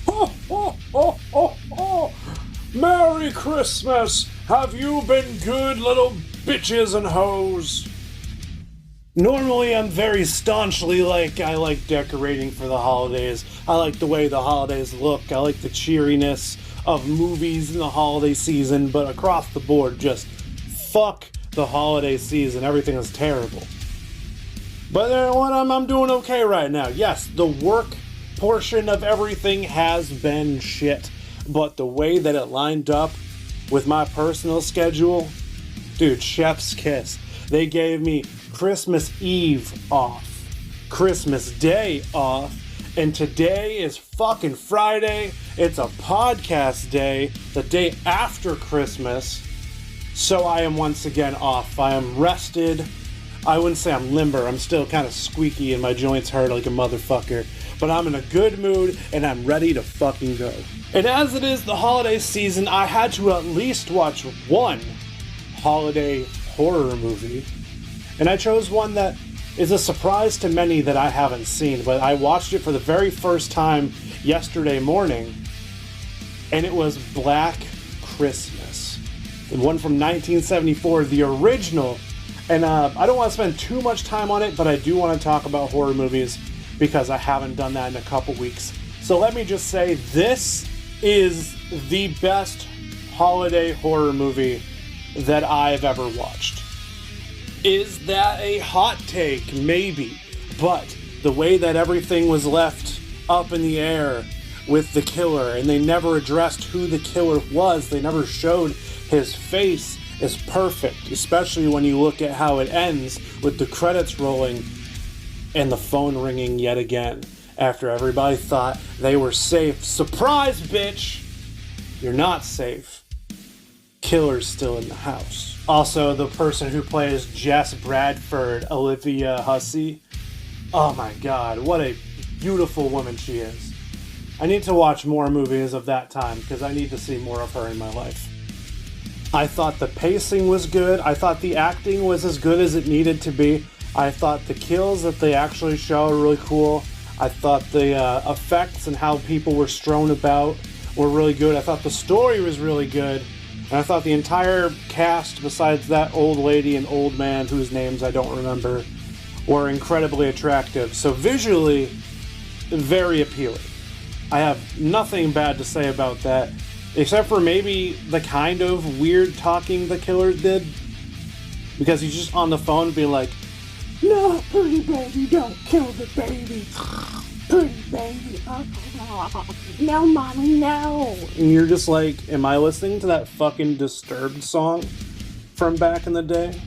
Ho, ho, ho, ho, ho! Merry Christmas! Have you been good, little bitches and hoes? Normally, I'm very staunchly I like decorating for the holidays. I like the way the holidays look. I like the cheeriness of movies in the holiday season, but across the board, just fuck the holiday season. Everything is terrible. But I'm doing okay right now. Yes, the work portion of everything has been shit, but the way that it lined up with my personal schedule, dude, chef's kiss. They gave me Christmas Eve off, Christmas Day off, and today is fucking Friday. It's a podcast day, the day after Christmas, so I am once again off. I am rested. I wouldn't say I'm limber. I'm still kind of squeaky and my joints hurt like a motherfucker, but I'm in a good mood and I'm ready to fucking go. And as it is the holiday season, I had to at least watch one holiday horror movie. And I chose one that is a surprise to many that I haven't seen, but I watched it for the very first time yesterday morning, and it was Black Christmas. The one from 1974, the original. And I don't want to spend too much time on it, but I do want to talk about horror movies because I haven't done that in a couple weeks. So let me just say, this is the best holiday horror movie that I've ever watched. Is that a hot take? Maybe. But the way that everything was left up in the air with the killer, and they never addressed who the killer was, they never showed his face, is perfect. Especially when you look at how it ends with the credits rolling and the phone ringing yet again after everybody thought they were safe. Surprise, bitch! You're not safe. Killer's still in the house. Also, the person who plays Jess Bradford, Olivia Hussey. Oh my god, what a beautiful woman she is. I need to watch more movies of that time because I need to see more of her in my life. I thought the pacing was good. I thought the acting was as good as it needed to be. I thought the kills that they actually show are really cool. I thought the effects and how people were strewn about were really good. I thought the story was really good. And I thought the entire cast, besides that old lady and old man whose names I don't remember, were incredibly attractive. So visually, very appealing. I have nothing bad to say about that, except for maybe the kind of weird talking the killer did. Because he's just on the phone being like, "No, pretty baby, don't kill the baby. Pretty baby, no, mommy, no." And you're just like, am I listening to that fucking Disturbed song from back in the day?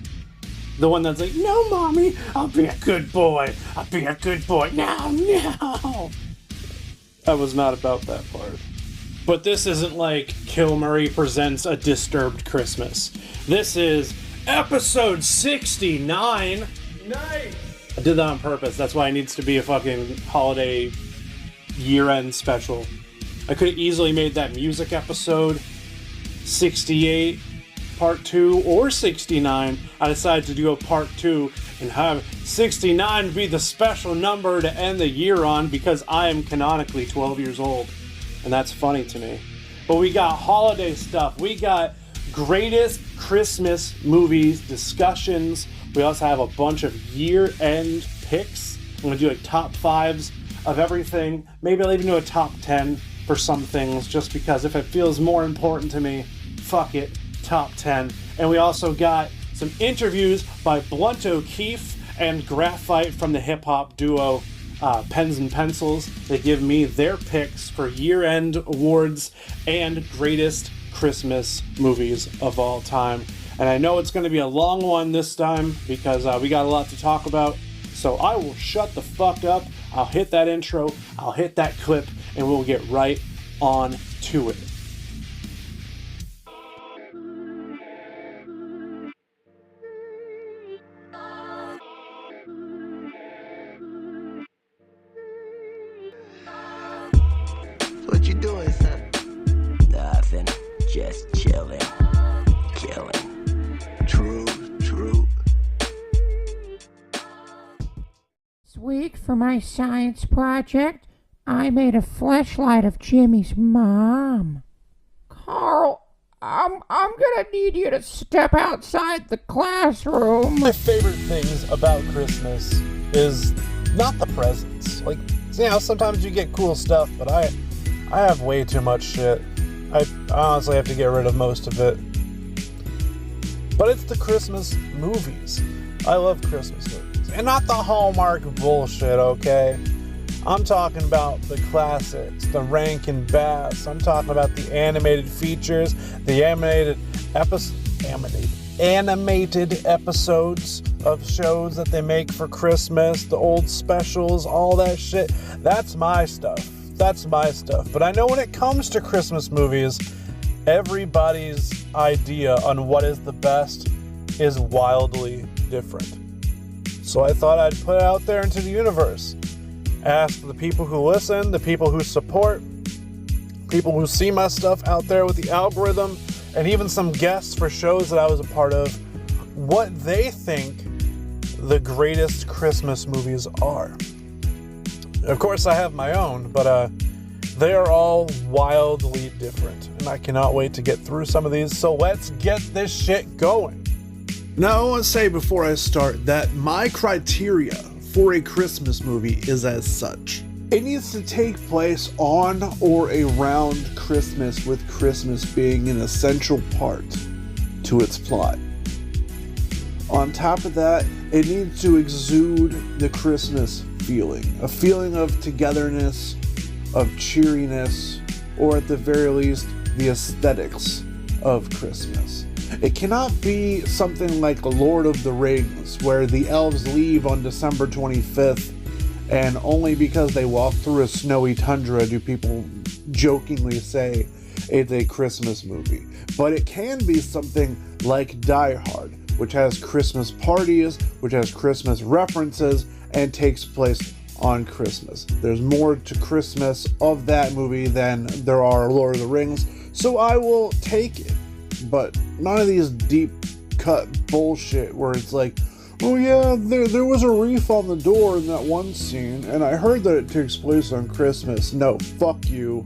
The one that's like, "No, mommy, I'll be a good boy. I'll be a good boy. No, no." I was not about that part. But this isn't like Kill Murray presents a Disturbed Christmas. This is episode 69. Nice! I did that on purpose. That's why it needs to be a fucking holiday year-end special. I could have easily made that music episode 68 part 2 or 69. I decided to do a part 2 and have 69 be the special number to end the year on because I am canonically 12 years old. And that's funny to me. But we got holiday stuff. We got greatest Christmas movies discussions. We also have a bunch of year-end picks. I'm going to do like top 5s of everything. Maybe I'll even do a top 10 for some things, just because if it feels more important to me, fuck it, top 10. And we also got some interviews by Blunt O'Keefe and Graphite from the hip-hop duo Pens and Pencils. They give me their picks for year-end awards and greatest Christmas movies of all time. And I know it's going to be a long one this time because we got a lot to talk about. So I will shut the fuck up. I'll hit that intro. I'll hit that clip. And we'll get right on to it. What you doing, son? Nothing. Just chilling. Killing. True. This week for my science project, I made a fleshlight of Jimmy's mom. Carl, I'm gonna need you to step outside the classroom. My favorite things about Christmas is not the presents. Like, you know, sometimes you get cool stuff, but I have way too much shit. I honestly have to get rid of most of it. But it's the Christmas movies. I love Christmas movies. And not the Hallmark bullshit, okay? I'm talking about the classics, the Rankin Bass. I'm talking about the animated features, the animated episodes of shows that they make for Christmas, the old specials, all that shit. That's my stuff. But I know when it comes to Christmas movies, everybody's idea on what is the best is wildly different. So I thought I'd put it out there into the universe. Ask the people who listen, the people who support, people who see my stuff out there with the algorithm, and even some guests for shows that I was a part of, what they think the greatest Christmas movies are. Of course, I have my own, but they are all wildly different, and I cannot wait to get through some of these, so let's get this shit going. Now, I want to say before I start that my criteria for a Christmas movie is as such. It needs to take place on or around Christmas, with Christmas being an essential part to its plot. On top of that, it needs to exude the Christmas feeling, a feeling of togetherness, of cheeriness, or at the very least, the aesthetics of Christmas. It cannot be something like Lord of the Rings, where the elves leave on December 25th, and only because they walk through a snowy tundra do people jokingly say it's a Christmas movie. But it can be something like Die Hard, which has Christmas parties, which has Christmas references, and takes place on Christmas. There's more to Christmas of that movie than there are Lord of the Rings, so I will take it. But none of these deep cut bullshit where it's like, oh yeah, there was a reef on the door in that one scene, and I heard that it takes place on Christmas. No, fuck you.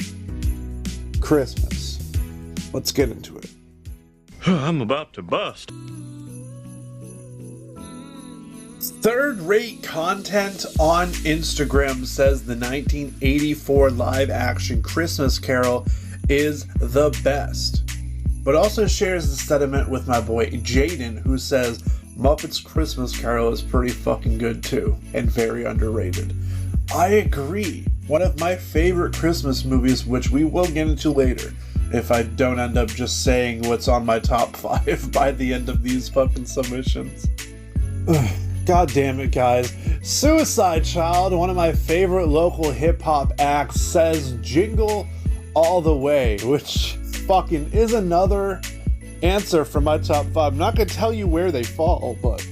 Christmas. Let's get into it. I'm about to bust. Third-rate content on Instagram says the 1984 live-action Christmas Carol is the best, but also shares the sentiment with my boy Jaden, who says Muppets Christmas Carol is pretty fucking good too, and very underrated. I agree. One of my favorite Christmas movies, which we will get into later, if I don't end up just saying what's on my top 5 by the end of these fucking submissions. God damn it, guys. Suicide Child, one of my favorite local hip-hop acts, says Jingle All the Way, which fucking is another answer for my top 5. I'm not gonna tell you where they fall, but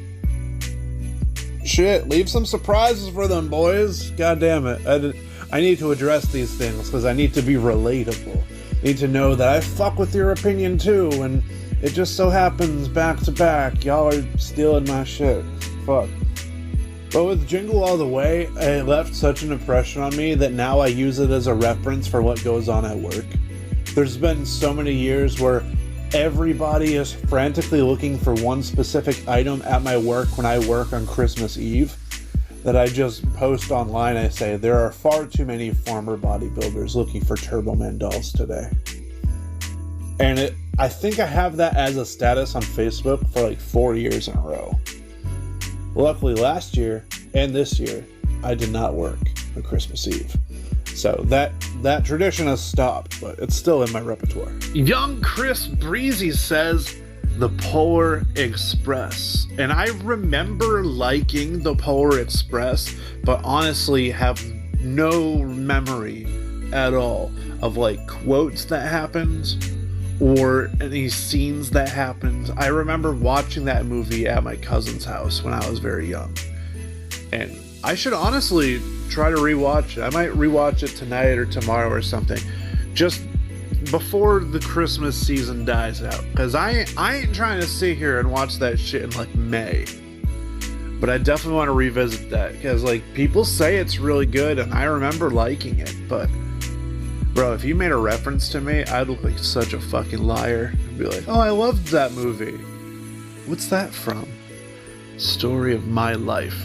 shit, leave some surprises for them, boys. God damn it. I need to address these things because I need to be relatable. I need to know that I fuck with your opinion too, and it just so happens back to back, y'all are stealing my shit. Fuck. But with Jingle All the Way, it left such an impression on me that now I use it as a reference for what goes on at work. There's been so many years where everybody is frantically looking for one specific item at my work when I work on Christmas Eve that I just post online. I say, there are far too many former bodybuilders looking for Turbo Man dolls today. And I think I have that as a status on Facebook for like 4 years in a row. Luckily last year and this year, I did not work on Christmas Eve. So that tradition has stopped, but it's still in my repertoire. Young Chris Breezy says the Polar Express. And I remember liking the Polar Express, but honestly have no memory at all of like quotes that happened or any scenes that happened. I remember watching that movie at my cousin's house when I was very young. And I should honestly try to rewatch it. I might rewatch it tonight or tomorrow or something, just before the Christmas season dies out. Because I ain't trying to sit here and watch that shit in like May. But I definitely want to revisit that because, like, people say it's really good, and I remember liking it. But, bro, if you made a reference to me, I'd look like such a fucking liar. I'd be like, oh, I loved that movie. What's that from? Story of my life.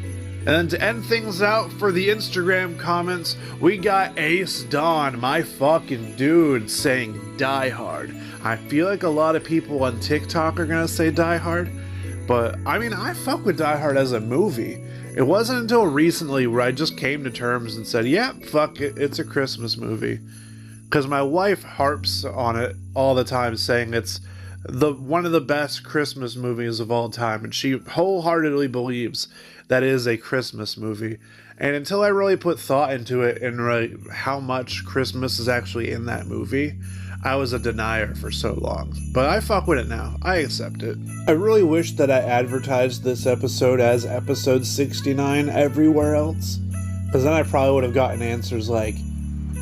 And then to end things out for the Instagram comments, we got Ace Dawn, my fucking dude, saying Die Hard. I feel like a lot of people on TikTok are gonna say Die Hard, but I mean, I fuck with Die Hard as a movie. It wasn't until recently where I just came to terms and said, yep, fuck it, it's a Christmas movie. Because my wife harps on it all the time, saying it's one of the best Christmas movies of all time, and she wholeheartedly believes that is a Christmas movie. And until I really put thought into it and really how much Christmas is actually in that movie, I was a denier for so long. But I fuck with it now. I accept it. I really wish that I advertised this episode as episode 69 everywhere else, because then I probably would have gotten answers like,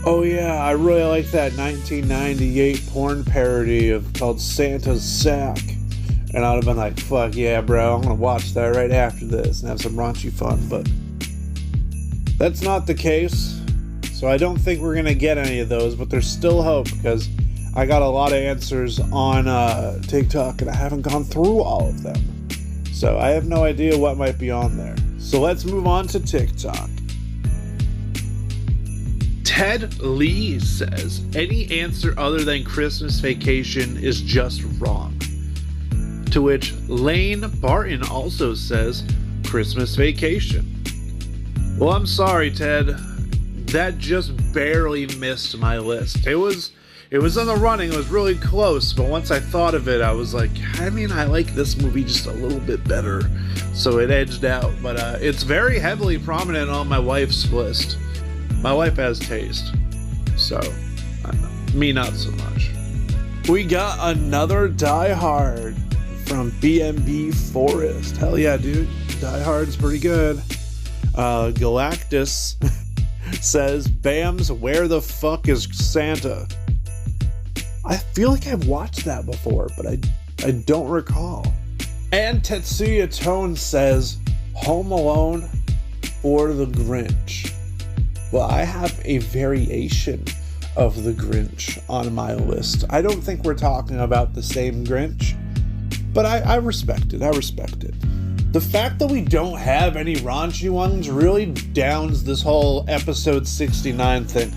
oh yeah, I really like that 1998 porn parody called Santa's Sack. And I would have been like, fuck yeah, bro, I'm gonna watch that right after this and have some raunchy fun. But that's not the case. So I don't think we're gonna get any of those, but there's still hope because I got a lot of answers on TikTok and I haven't gone through all of them. So I have no idea what might be on there. So let's move on to TikTok. Ted Lee says, any answer other than Christmas Vacation is just wrong. To which Lane Barton also says, Christmas Vacation. Well, I'm sorry, Ted. That just barely missed my list. It was in the running. It was really close, but once I thought of it, I was like, I mean, I like this movie just a little bit better. So it edged out, but it's very heavily prominent on my wife's list. My wife has taste, so me not so much. We got another Die Hard from BMB Forest. Hell yeah, dude. Die Hard's pretty good. Galactus says, Bams, where the fuck is Santa? I feel like I've watched that before, but I don't recall. And Tetsuya Tone says, Home Alone or The Grinch. Well, I have a variation of The Grinch on my list. I don't think we're talking about the same Grinch, but I respect it. I respect it. The fact that we don't have any raunchy ones really downs this whole episode 69 thing.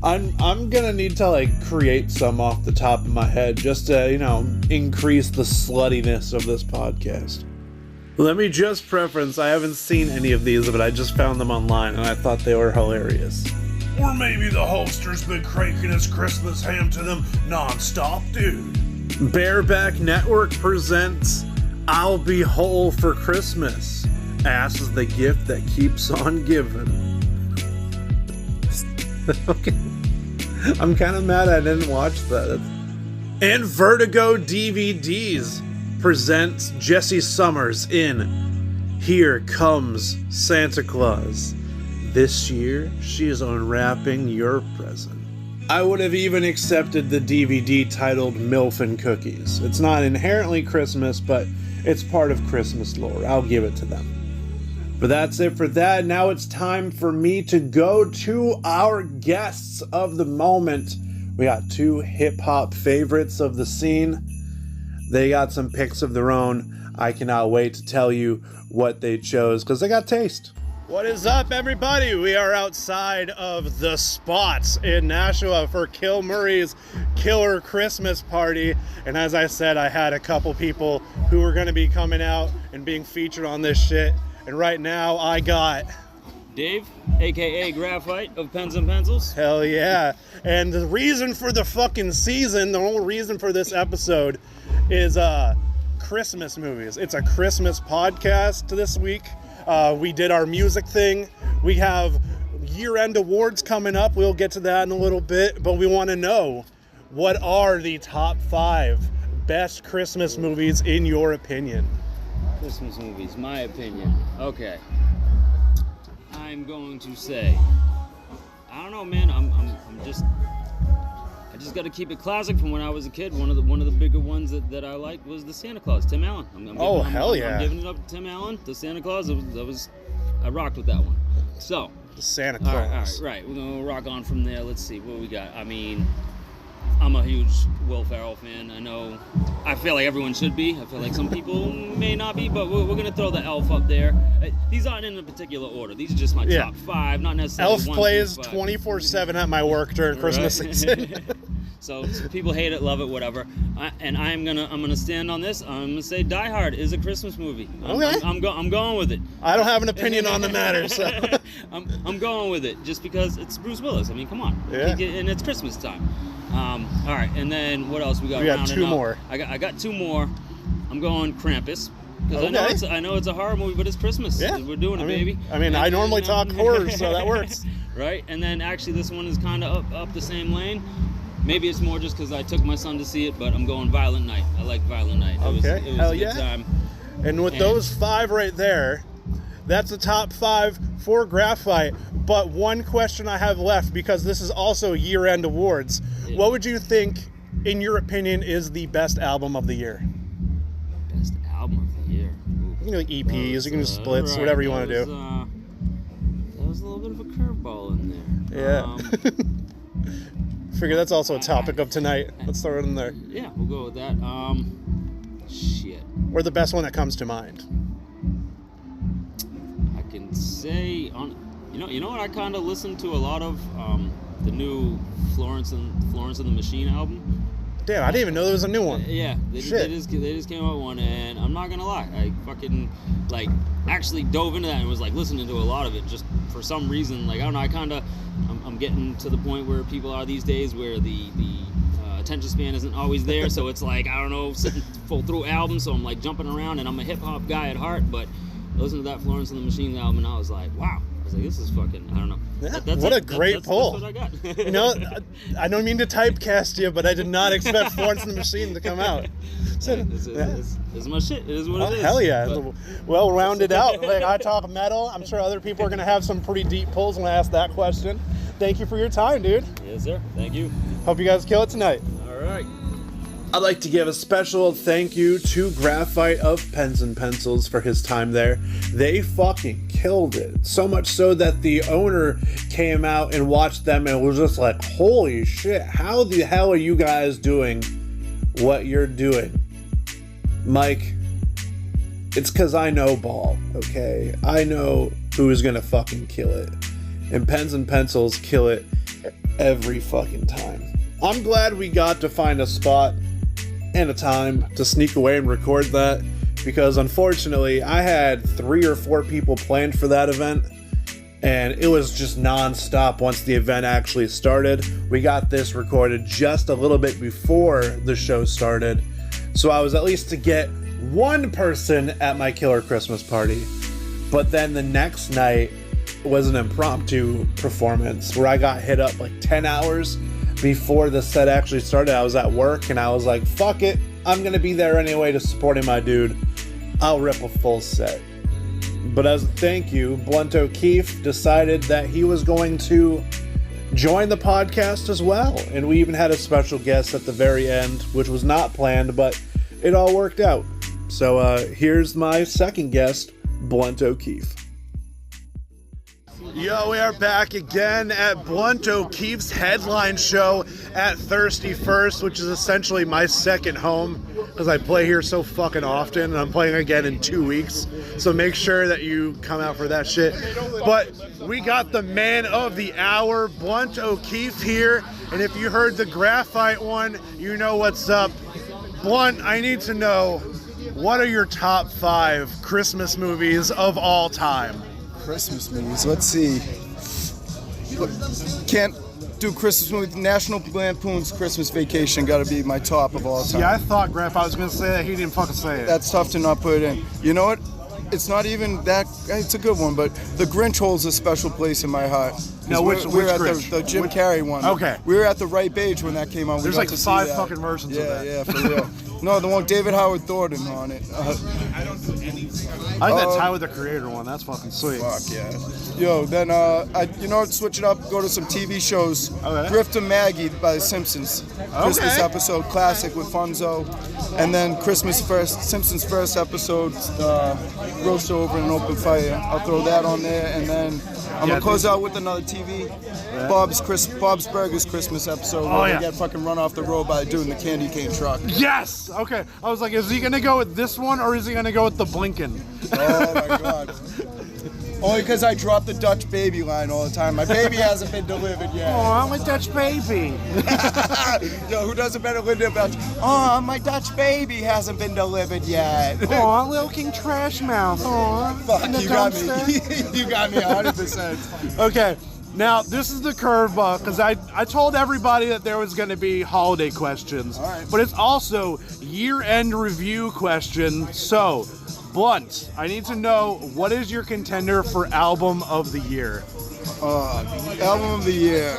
I'm gonna need to like create some off the top of my head just to, increase the sluttiness of this podcast. Let me just preference, I haven't seen any of these, but I just found them online and I thought they were hilarious. Or maybe the holster's been cranking his Christmas ham to them non-stop, dude. Bareback Network presents I'll Be Whole for Christmas. Ass is the gift that keeps on giving. Okay. I'm kind of mad I didn't watch that. And Vertigo DVDs presents Jessie Summers in Here Comes Santa Claus. This year, she is unwrapping your present. I would have even accepted the DVD titled MILF and Cookies. It's not inherently Christmas, but it's part of Christmas lore. I'll give it to them. But that's it for that. Now it's time for me to go to our guests of the moment. We got two hip-hop favorites of the scene. They got some picks of their own. I cannot wait to tell you what they chose, because they got taste. What is up, everybody? We are outside of The Spots in Nashua for Kill Murray's Killer Christmas Party. And as I said, I had a couple people who were going to be coming out and being featured on this shit. And right now, I got Dave, aka Graphite of Pens and Pencils. Hell yeah. And the reason for the fucking season, the whole reason for this episode is Christmas movies. It's a Christmas podcast this week. We did our music thing. We have year-end awards coming up. We'll get to that in a little bit, but we want to know, what are the top 5 best Christmas movies in your opinion? Christmas movies, my opinion. Okay. I'm going to say, I don't know, man. I'm just I just got to keep it classic from when I was a kid. One of the bigger ones that I liked was the Santa Claus, Tim Allen. Hell yeah! I'm giving it up to Tim Allen, the Santa Claus. I rocked with that one. So the Santa Claus. All right. We're gonna rock on from there. Let's see what we got. I mean, I'm a huge Will Ferrell fan. I feel like everyone should be. I feel like some people may not be, but we're gonna throw the Elf up there. These aren't in a particular order. These are just my top 5, not necessarily. Elf plays 24/7 at my work during Christmas season. So people hate it, love it, whatever. I'm gonna stand on this. I'm gonna say Die Hard is a Christmas movie. I'm going with it. I don't have an opinion on the matter, so I'm going with it just because it's Bruce Willis. I mean, come on. Yeah. And it's Christmas time. All right, and then what else we got? We got 2 more. I got 2 more. I'm going Krampus. Because I know it's a horror movie, but it's Christmas. Yeah. We're doing it, baby. I normally talk horror, so that works. Right? And then actually this one is kind of up the same lane. Maybe it's more just because I took my son to see it, but I'm going Violent Night. I like Violent Night. It was Hell a good yeah. time. And with those 5 right there, that's the top 5 for Graphite. But one question I have left, because this is also year-end awards. Yeah. What would you think, in your opinion, is the best album of the year? Best album of the year? Ooh. You can do EPs, you can do splits, whatever you want to do. That was a little bit of a curveball in there. Yeah. Figure that's also a topic of tonight. Let's throw it in there. Yeah, we'll go with that. Shit. Or the best one that comes to mind. I can say you know what, I kind of listened to a lot of the new Florence and the Machine album. Damn, I didn't even know there was a new one. Yeah, they just came out with one, and I'm not gonna lie, I fucking actually dove into that and was listening to a lot of it just for some reason. I don't know, I'm getting to the point where people are these days where the attention span isn't always there, so it's I don't know, sitting full through albums, so I'm jumping around, and I'm a hip hop guy at heart, but I listened to that Florence and the Machine album, and I was like, wow. I was like, this is fucking, I don't know. Yeah, what a great pull. That's what I got. You know, I don't mean to typecast you, but I did not expect Florence and the Machine to come out. So, it's my shit. It is what it is. Hell yeah. But, well rounded out. I talk metal. I'm sure other people are going to have some pretty deep pulls when I ask that question. Thank you for your time, dude. Yes, sir. Thank you. Hope you guys kill it tonight. All right. I'd like to give a special thank you to Graphite of Pens and Pencils for his time there. They fucking killed it. So much so that the owner came out and watched them and was just like, holy shit, how the hell are you guys doing what you're doing? Mike, it's because I know ball, okay? I know who's gonna fucking kill it. And Pens and Pencils kill it every fucking time. I'm glad we got to find a spot and a time to sneak away and record that, because unfortunately I had 3 or 4 people planned for that event, and it was just non-stop once the event actually started. We got this recorded just a little bit before the show started, so I was at least to get one person at my killer Christmas party. But then the next night was an impromptu performance where I got hit up 10 hours before the set actually started. I was at work and I was like, fuck it, I'm gonna be there anyway to supporting my dude. I'll rip a full set. But as a thank you, Blunt O'Keefe decided that he was going to join the podcast as well. And we even had a special guest at the very end, which was not planned, but it all worked out. So here's my second guest, Blunt O'Keefe. Yo, we are back again at Blunt O'Keefe's headline show at Thirsty First, which is essentially my second home because I play here so fucking often, and I'm playing again in 2 weeks. So make sure that you come out for that shit. But we got the man of the hour, Blunt O'Keefe, here, and if you heard the Graphite one, you know what's up. Blunt, I need to know, what are your top 5 Christmas movies of all time? Christmas movies. Let's see. Look, can't do Christmas movies. National Lampoon's Christmas Vacation got to be my top of all time. Yeah, I thought Grandpa was going to say that. He didn't fucking say it. That's tough to not put in. You know what? It's not even that. It's a good one, but The Grinch holds a special place in my heart. Now, which we're at Grinch? the Jim Carrey one. Okay. We were at the ripe age when that came out. There's 5 fucking versions of that. Yeah, for real. No, the one David Howard Thornton on it. I like that Tyler the Creator one. That's fucking sweet. Fuck yeah. Yo, then switch it up. Go to some TV shows. Okay. Grift and Maggie by The Simpsons. Christmas episode, classic with Funzo, and then Simpsons first episode, roast over an open fire. I'll throw that on there, and then I'm gonna close out with another TV. Bob's Burgers Christmas episode where they get fucking run off the road by a dude in the candy cane truck. Yes. Okay. I was like, is he gonna go with this one or is he gonna go with the Blinken? Oh my god. Only because I drop the Dutch baby line all the time. My baby hasn't been delivered yet. Oh, I'm a Dutch baby. Yo, who does a better Linda Belch? Oh, my Dutch baby hasn't been delivered yet. Oh, Lil King Trash Mouth. Oh, fuck, you got me. You got me 100%. Okay. Now, this is the curveball, because I told everybody that there was going to be holiday questions, but it's also year-end review questions. So, Blunt, I need to know, what is your contender for album of the year? Album of the year.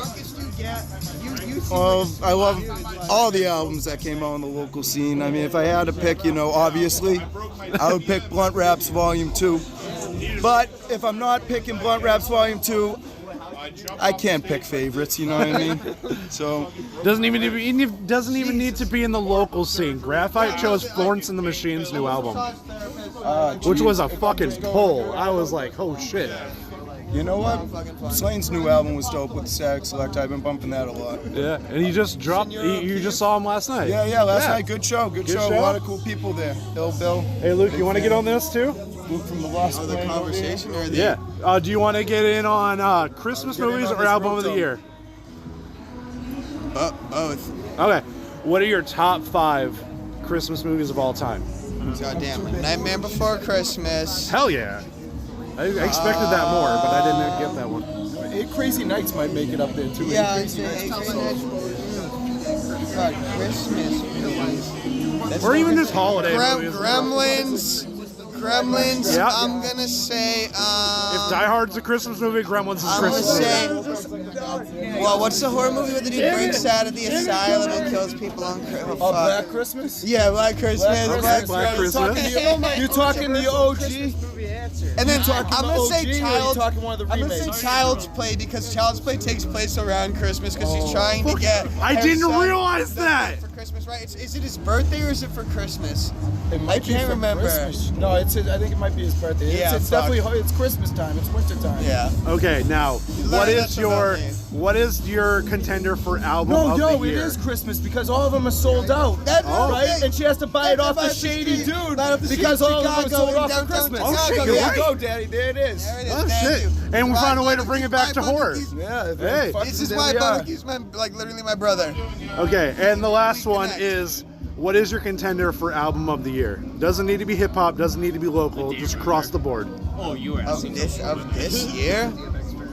I love all the albums that came out on the local scene. I mean, if I had to pick, obviously, I would pick Blunt Raps Volume 2. But if I'm not picking Blunt Raps Volume 2, I can't pick favorites, you know what I mean? So doesn't even need to be in the local scene. Graphite chose Florence and the Machine's new album, which was a fucking pull. I was like, oh shit. You know what? Slane's new album was dope with the Static Select. I've been bumping that a lot. Yeah, and he just dropped. You just saw him last night. Yeah, last night. Good show. Good show. A lot of cool people there. Bill. Hey, Luke, you want to get on this too? Luke from the Lost The conversation or the... Yeah. Do you want to get in on Christmas movies or album of the year? Both. Okay. What are your top 5 Christmas movies of all time? Goddamn. Nightmare Before Christmas. Hell yeah. I expected that more, but I didn't get that one. 8 Crazy Nights might make it up there too. Yeah, I'd say 8 Crazy Nights. God, Christmas movies. Or even just holiday movies. Gremlins, Yep. I'm gonna say, if Die Hard's a Christmas movie, Gremlins is a Christmas movie. Well, what's the horror movie where the dude breaks out of the asylum and kills people on Christmas? Black Christmas? Yeah, Black Christmas. Black Christmas. You talking the OG? And then I'm gonna say Child's Play. Play because Child's Play takes place around Christmas because he's trying to get. I her didn't son realize that. For Christmas, right? Is it his birthday or is it for Christmas? I can't remember. No, I think it might be his birthday. Yeah, it's definitely it's Christmas time. It's winter time. Yeah. Okay, now what is your contender for album of the year? It is Christmas because all of them are sold out. Right? And she has to buy it off the shady dude because all of them are sold off for Christmas. Oh shit, There you're you right. go, Daddy. There it is. Oh shit. And we found a way to bring it back to horror. Yeah. Hey. This is my brother. He's literally my brother. Okay, and the last one is, what is your contender for album of the year? Doesn't need to be hip hop, doesn't need to be local, just across the board. Oh, you are. Of this year?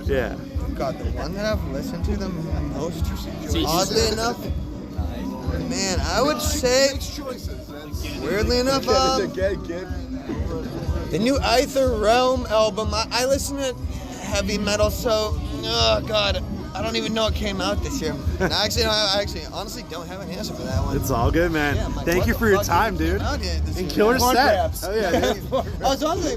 Yeah. God, the one that I've listened to the most, oddly enough, man, I would say, weirdly enough, the new Aether Realm album. I listen to heavy metal, so, oh God, I don't even know it came out this year. I honestly don't have an answer for that one. It's all good, man. Yeah, Thank you for your time, dude. And killer set. Oh yeah, dude. I was honestly,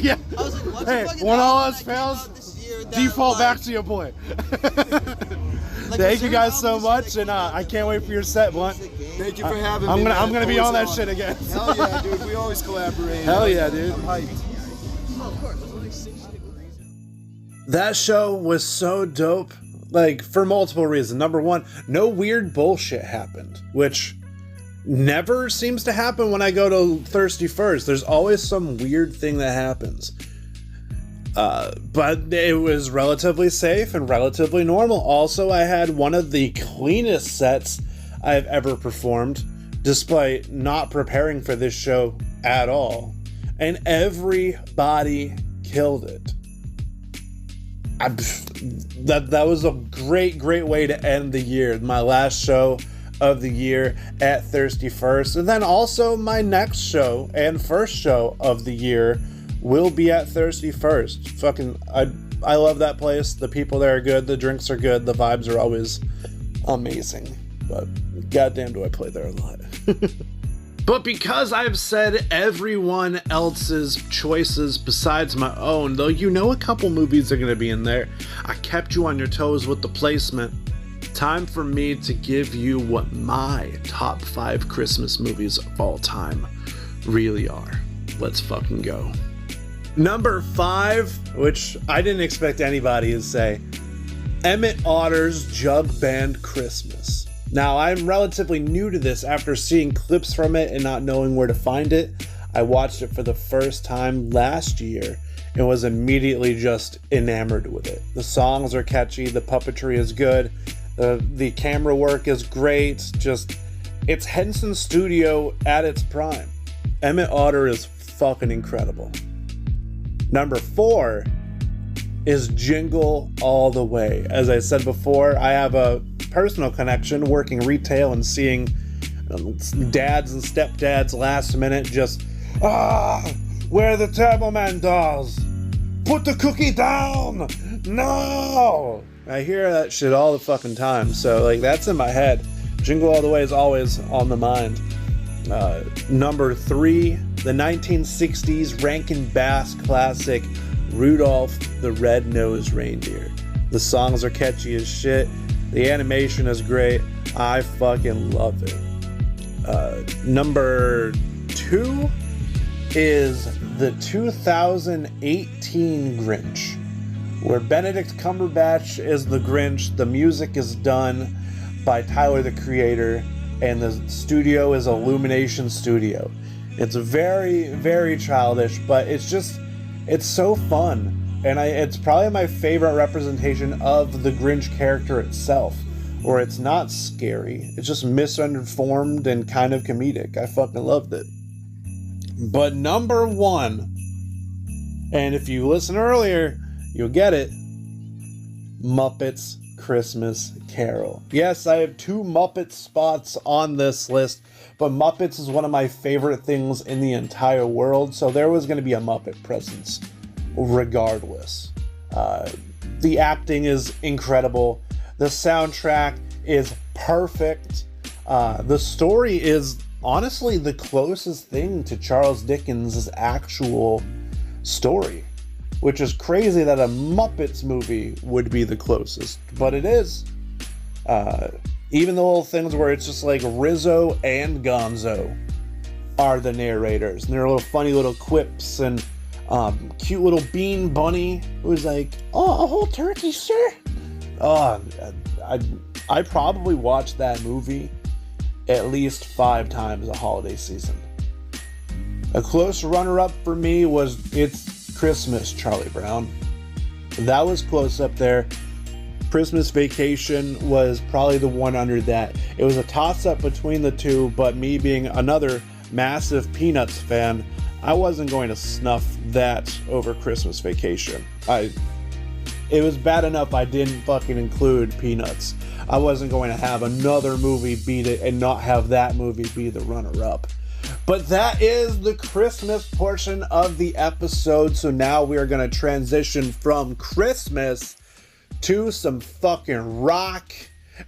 Yeah. I was like, what's Hey, the fucking when all album else that came fails, out this year that, default like, back to your boy. like, Thank a you guys certain so album much, and I can't wait for your set, Blunt. Thank you for having me. I'm gonna be Always on that shit again. Hell yeah, dude. We always collaborate. Hell yeah, dude. I'm hyped. That show was so dope, like, for multiple reasons. Number one, no weird bullshit happened, which never seems to happen when I go to Thirsty First. There's always some weird thing that happens. But it was relatively safe and relatively normal. Also, I had one of the cleanest sets I've ever performed, despite not preparing for this show at all. And everybody killed it. That was a great way to end the year. My last show of the year at Thirsty First. And then also my next show and first show of the year will be at Thirsty First. Fucking, I love that place. The people there are good. The drinks are good. The vibes are always amazing. But goddamn do I play there a lot. But because I've said everyone else's choices besides my own, though you know a couple movies are going to be in there, I kept you on your toes with the placement. Time for me to give you what my top 5 Christmas movies of all time really are. Let's fucking go. Number 5, which I didn't expect anybody to say, Emmett Otter's Jug Band Christmas. Now, I'm relatively new to this after seeing clips from it and not knowing where to find it. I watched it for the first time last year and was immediately just enamored with it. The songs are catchy, the puppetry is good, the camera work is great, it's Henson Studio at its prime. Emmett Otter is fucking incredible. Number 4 is Jingle All the Way. As I said before, I have a personal connection working retail and seeing dads and stepdads last minute just, where are the Turbo Man dolls? Put the cookie down! No! I hear that shit all the fucking time, so like that's in my head. Jingle All the Way is always on the mind. Number 3, the 1960s Rankin Bass classic, Rudolph the Red-Nosed Reindeer. The songs are catchy as shit. The animation is great. I fucking love it. Number 2 is the 2018 Grinch, where Benedict Cumberbatch is the Grinch. The music is done by Tyler, the Creator, and the studio is Illumination Studio. It's very, very childish, but it's so fun. And it's probably my favorite representation of the Grinch character itself, where it's not scary, it's just misinformed and kind of comedic. I fucking loved it. But number 1, and if you listen earlier, you'll get it, Muppets Christmas Carol. Yes, I have 2 Muppet spots on this list, but Muppets is one of my favorite things in the entire world, so there was going to be a Muppet presence regardless. The acting is incredible. The soundtrack is perfect. The story is honestly the closest thing to Charles Dickens' actual story, which is crazy that a Muppets movie would be the closest, but it is. Even the little things where it's just like Rizzo and Gonzo are the narrators, and there are little funny little quips and cute little Bean Bunny who's like, "Oh, a whole turkey, sir." Oh, I probably watched that movie at least 5 times a holiday season. A close runner-up for me was It's Christmas, Charlie Brown. That was close up there. Christmas Vacation was probably the one under that. It was a toss-up between the two, but me being another massive Peanuts fan, I wasn't going to snuff that over Christmas Vacation. It was bad enough I didn't fucking include Peanuts. I wasn't going to have another movie beat it and not have that movie be the runner-up. But that is the Christmas portion of the episode, so now we are going to transition from Christmas to some fucking rock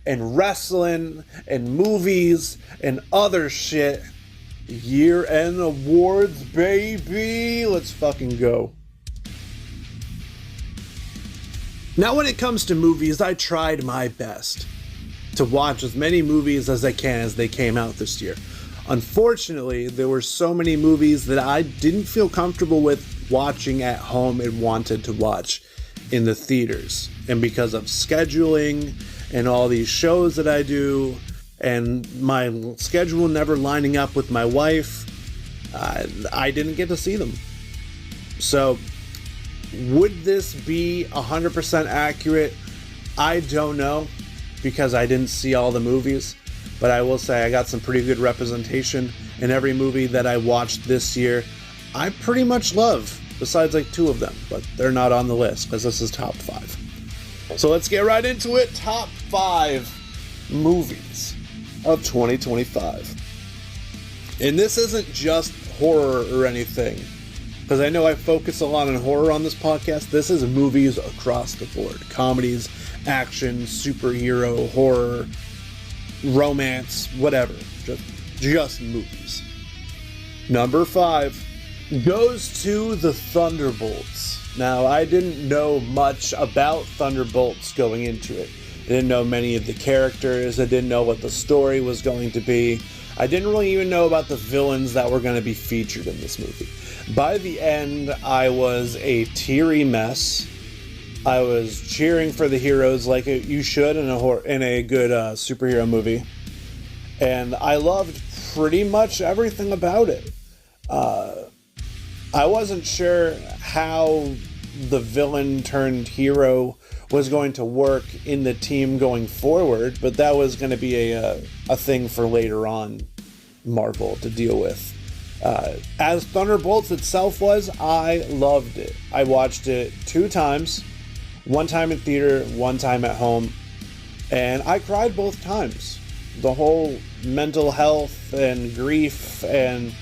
and wrestling and movies and other shit. Year-end awards, baby! Let's fucking go. Now, when it comes to movies, I tried my best to watch as many movies as I can as they came out this year. Unfortunately, there were so many movies that I didn't feel comfortable with watching at home and wanted to watch in the theaters. And because of scheduling and all these shows that I do, and my schedule never lining up with my wife, I didn't get to see them. So, would this be 100% accurate? I don't know, because I didn't see all the movies. But I will say I got some pretty good representation in every movie that I watched this year. I pretty much love, besides like 2 of them, but they're not on the list because this is top 5. So let's get right into it. Top 5 movies of 2025. And this isn't just horror or anything, because I know I focus a lot on horror on this podcast. This is movies across the board. Comedies, action, superhero, horror, romance, whatever. Just movies. Number 5 goes to the Thunderbolts. Now, I didn't know much about Thunderbolts going into it. I didn't know many of the characters. I didn't know what the story was going to be. I didn't really even know about the villains that were going to be featured in this movie. By the end, I was a teary mess. I was cheering for the heroes like you should in a good superhero movie. And I loved pretty much everything about it. I wasn't sure how the villain turned hero was going to work in the team going forward, but that was going to be a thing for later on Marvel to deal with. As Thunderbolts itself was, I loved it. I watched it 2 times, 1 time in theater, 1 time at home, and I cried both times. The whole mental health and grief and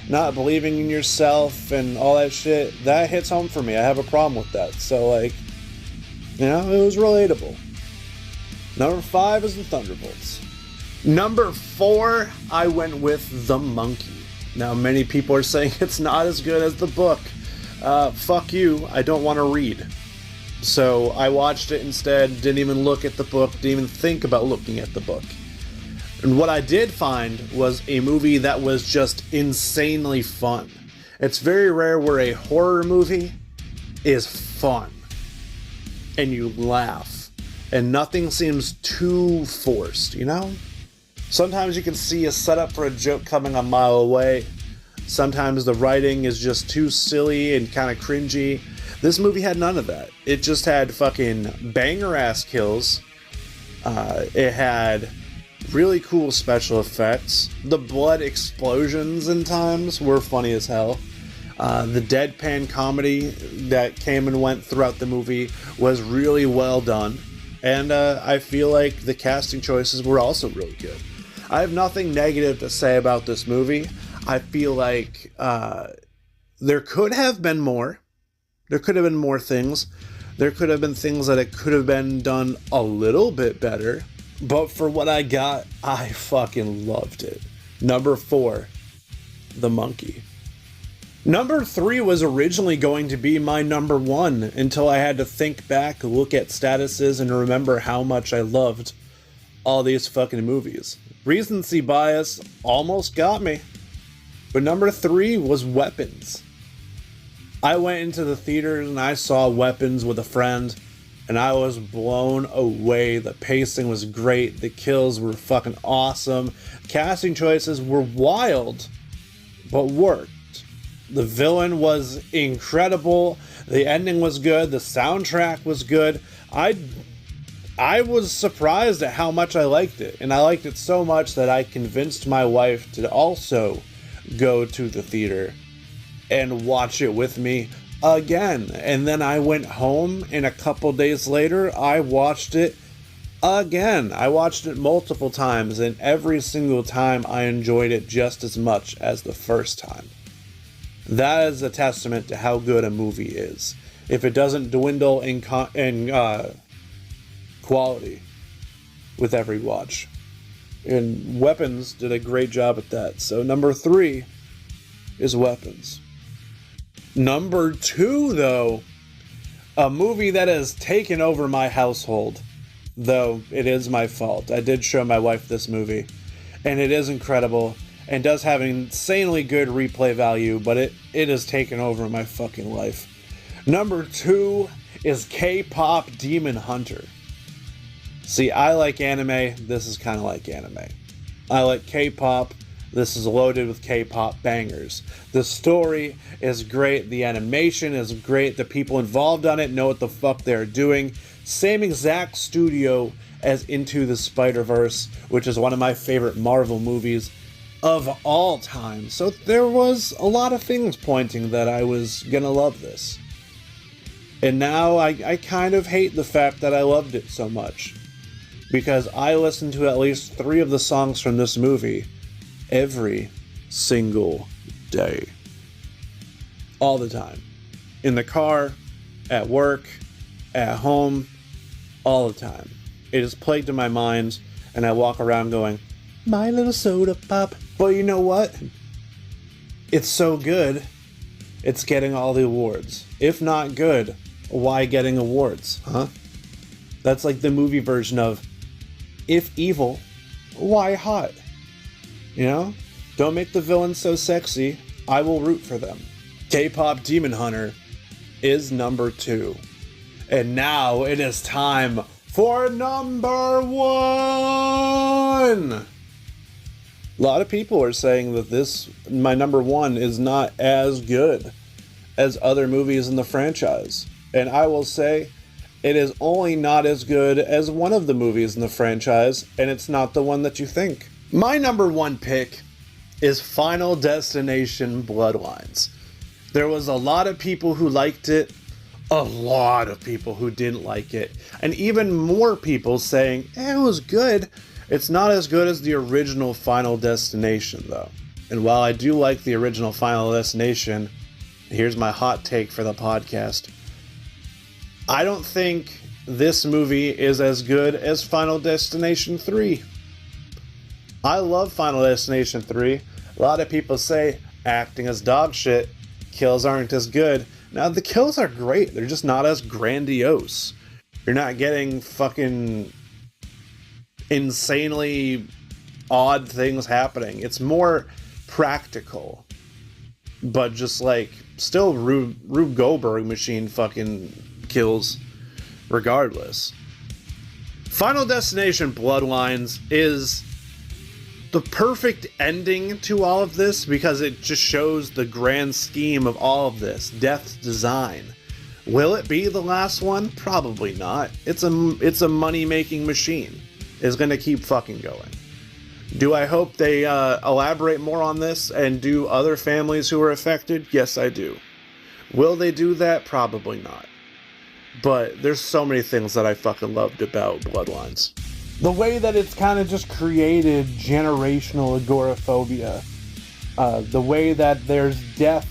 not believing in yourself and all that shit, that hits home for me. I have a problem with that. So, like, you know, it was relatable. Number 5 is the Thunderbolts. Number 4, I went with The Monkey. Now, many people are saying it's not as good as the book. Fuck you, I don't want to read. So I watched it instead, didn't even look at the book, didn't even think about looking at the book. And what I did find was a movie that was just insanely fun. It's very rare where a horror movie is fun and you laugh and nothing seems too forced, you know? Sometimes you can see a setup for a joke coming a mile away. Sometimes the writing is just too silly and kind of cringy. This movie had none of that. It just had fucking banger-ass kills. It had really cool special effects. The blood explosions in times were funny as hell. The deadpan comedy that came and went throughout the movie was really well done. And I feel like the casting choices were also really good. I have nothing negative to say about this movie. I feel like there could have been more. There could have been more things. There could have been things that it could have been done a little bit better. But for what I got, I fucking loved it. Number 4, The Monkey. Number 3 was originally going to be my number 1 until I had to think back, look at statuses, and remember how much I loved all these fucking movies. Recency bias almost got me. But number 3 was Weapons. I went into the theaters and I saw Weapons with a friend, and I was blown away. The pacing was great. The kills were fucking awesome. Casting choices were wild, but worked. The villain was incredible. The ending was good. The soundtrack was good. I was surprised at how much I liked it. And I liked it so much that I convinced my wife to also go to the theater and watch it with me again. And then I went home, and a couple days later, I watched it again. I watched it multiple times, and every single time I enjoyed it just as much as the first time. That is a testament to how good a movie is. If it doesn't dwindle in quality with every watch. And Weapons did a great job at that. So number 3 is Weapons. Number 2, though, a movie that has taken over my household, though it is my fault. I did show my wife this movie, and it is incredible, and does have insanely good replay value, but it has taken over my fucking life. Number 2 is K-pop Demon Hunter. See, I like anime. This is kind of like anime. I like K-pop. This is loaded with K-pop bangers. The story is great. The animation is great. The people involved on it know what the fuck they're doing. Same exact studio as Into the Spider-Verse, which is one of my favorite Marvel movies of all time. So there was a lot of things pointing that I was gonna love this. And now I kind of hate the fact that I loved it so much. Because I listened to at least 3 of the songs from this movie every single day. All the time. In the car, at work, at home, all the time. It is plagued in my mind, and I walk around going, My Little Soda Pop. But you know what? It's so good, it's getting all the awards. If not good, why getting awards, huh? That's like the movie version of, if evil, why hot? You know? Don't make the villains so sexy, I will root for them. K-Pop Demon Hunter is number 2. And now it is time for number 1! A lot of people are saying that my number 1 is not as good as other movies in the franchise. And I will say, it is only not as good as one of the movies in the franchise, and it's not the one that you think. My number 1 pick is Final Destination Bloodlines. There was a lot of people who liked it, a lot of people who didn't like it, and even more people saying, it was good. It's not as good as the original Final Destination, though. And while I do like the original Final Destination, here's my hot take for the podcast. I don't think this movie is as good as Final Destination 3. I love Final Destination 3. A lot of people say acting is dog shit, kills aren't as good. Now, the kills are great. They're just not as grandiose. You're not getting fucking insanely odd things happening. It's more practical. But just like, still Rube Goldberg machine fucking kills regardless. Final Destination Bloodlines is the perfect ending to all of this because it just shows the grand scheme of all of this. Death's design. Will it be the last one? Probably not. It's a money-making machine. It's gonna keep fucking going. Do I hope they elaborate more on this and do other families who are affected? Yes, I do. Will they do that? Probably not. But there's so many things that I fucking loved about Bloodlines. The way that it's kind of just created generational agoraphobia. The way that there's death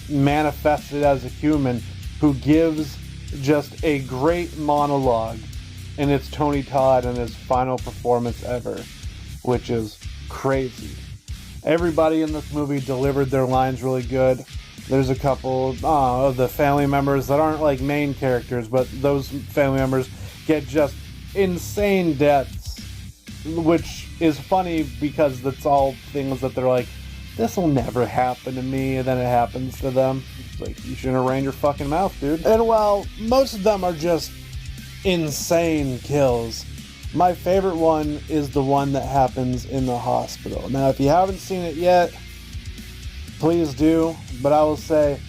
manifested as a human who gives just a great monologue. And it's Tony Todd and his final performance ever, which is crazy. Everybody in this movie delivered their lines really good. There's a couple of the family members that aren't like main characters, but those family members get just insane deaths, which is funny because that's all things that they're like, this will never happen to me, and then it happens to them. It's like, you shouldn't have ran your fucking mouth, dude. And while most of them are just insane kills, my favorite one is the one that happens in the hospital. Now, if you haven't seen it yet, please do, but I will say,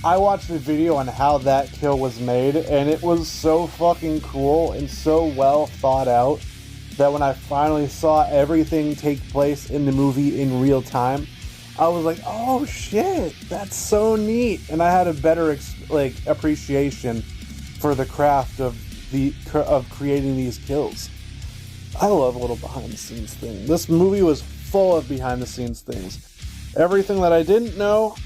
I watched a video on how that kill was made, and it was so fucking cool and so well thought out that when I finally saw everything take place in the movie in real time, I was like, oh shit, that's so neat. And I had a better appreciation for the craft of creating these kills. I love a little behind the scenes thing. This movie was full of behind the scenes things. Everything that I didn't know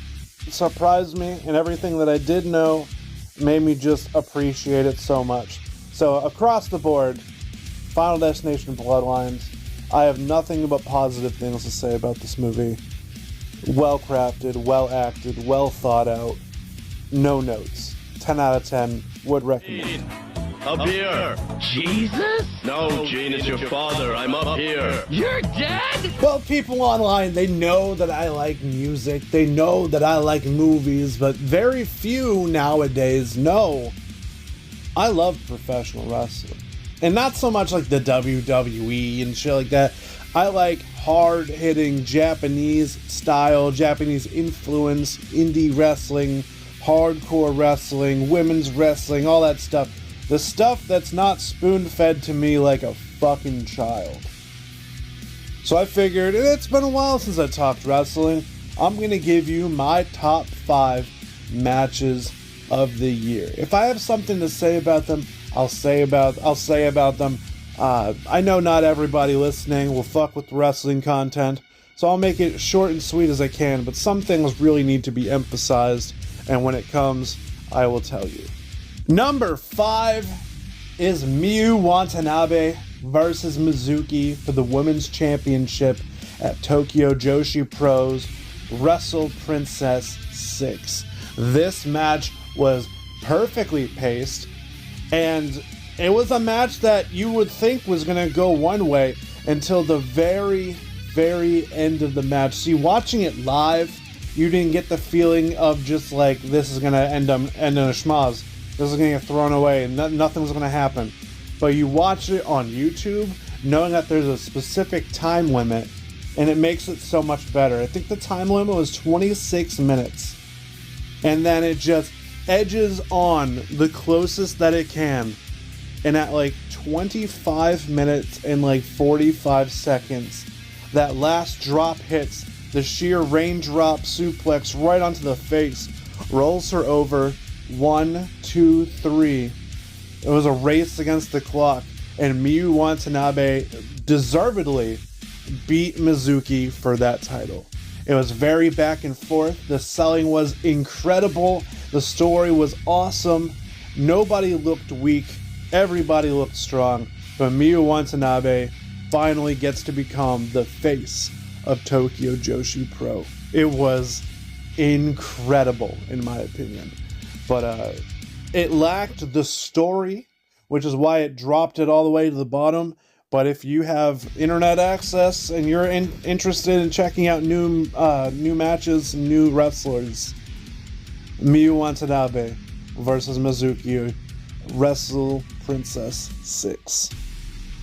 surprised me, and everything that I did know made me just appreciate it so much. So across the board, Final Destination Bloodlines, I have nothing but positive things to say about this movie. Well crafted, well acted, well thought out. No notes. 10 out of 10. Would recommend. Up here. Jesus? No, Gene, it's your father. I'm up here. You're dead? Well, people online, they know that I like music. They know that I like movies, but very few nowadays know I love professional wrestling. And not so much like the WWE and shit like that. I like hard-hitting Japanese style, Japanese influence, indie wrestling, hardcore wrestling, women's wrestling, all that stuff. The stuff that's not spoon-fed to me like a fucking child. So I figured, it's been a while since I talked wrestling. I'm going to give you my top 5 matches of the year. If I have something to say about them, I'll say about them. I know not everybody listening will fuck with wrestling content, so I'll make it short and sweet as I can, but some things really need to be emphasized, and when it comes, I will tell you. Number 5 is Miyu Watanabe versus Mizuki for the Women's Championship at Tokyo Joshi Pros Wrestle Princess 6. This match was perfectly paced, and it was a match that you would think was going to go one way until the very, very end of the match. See, watching it live, you didn't get the feeling of just like, this is going to end in a schmoz. This is going to get thrown away and nothing's going to happen. But you watch it on YouTube, knowing that there's a specific time limit, and it makes it so much better. I think the time limit was 26 minutes. And then it just edges on the closest that it can. And at like 25 minutes and like 45 seconds, that last drop hits the sheer raindrop suplex right onto the face, rolls her over. 1, 2, 3. It was a race against the clock, and Miyu Watanabe deservedly beat Mizuki for that title. It was very back and forth. The selling was incredible. The story was awesome. Nobody looked weak. Everybody looked strong. But Miyu Watanabe finally gets to become the face of Tokyo Joshi Pro. It was incredible, in my opinion. But it lacked the story, which is why it dropped it all the way to the bottom. But if you have internet access and you're interested in checking out new matches, new wrestlers, Miyu Watanabe versus Mizuki, Wrestle Princess 6.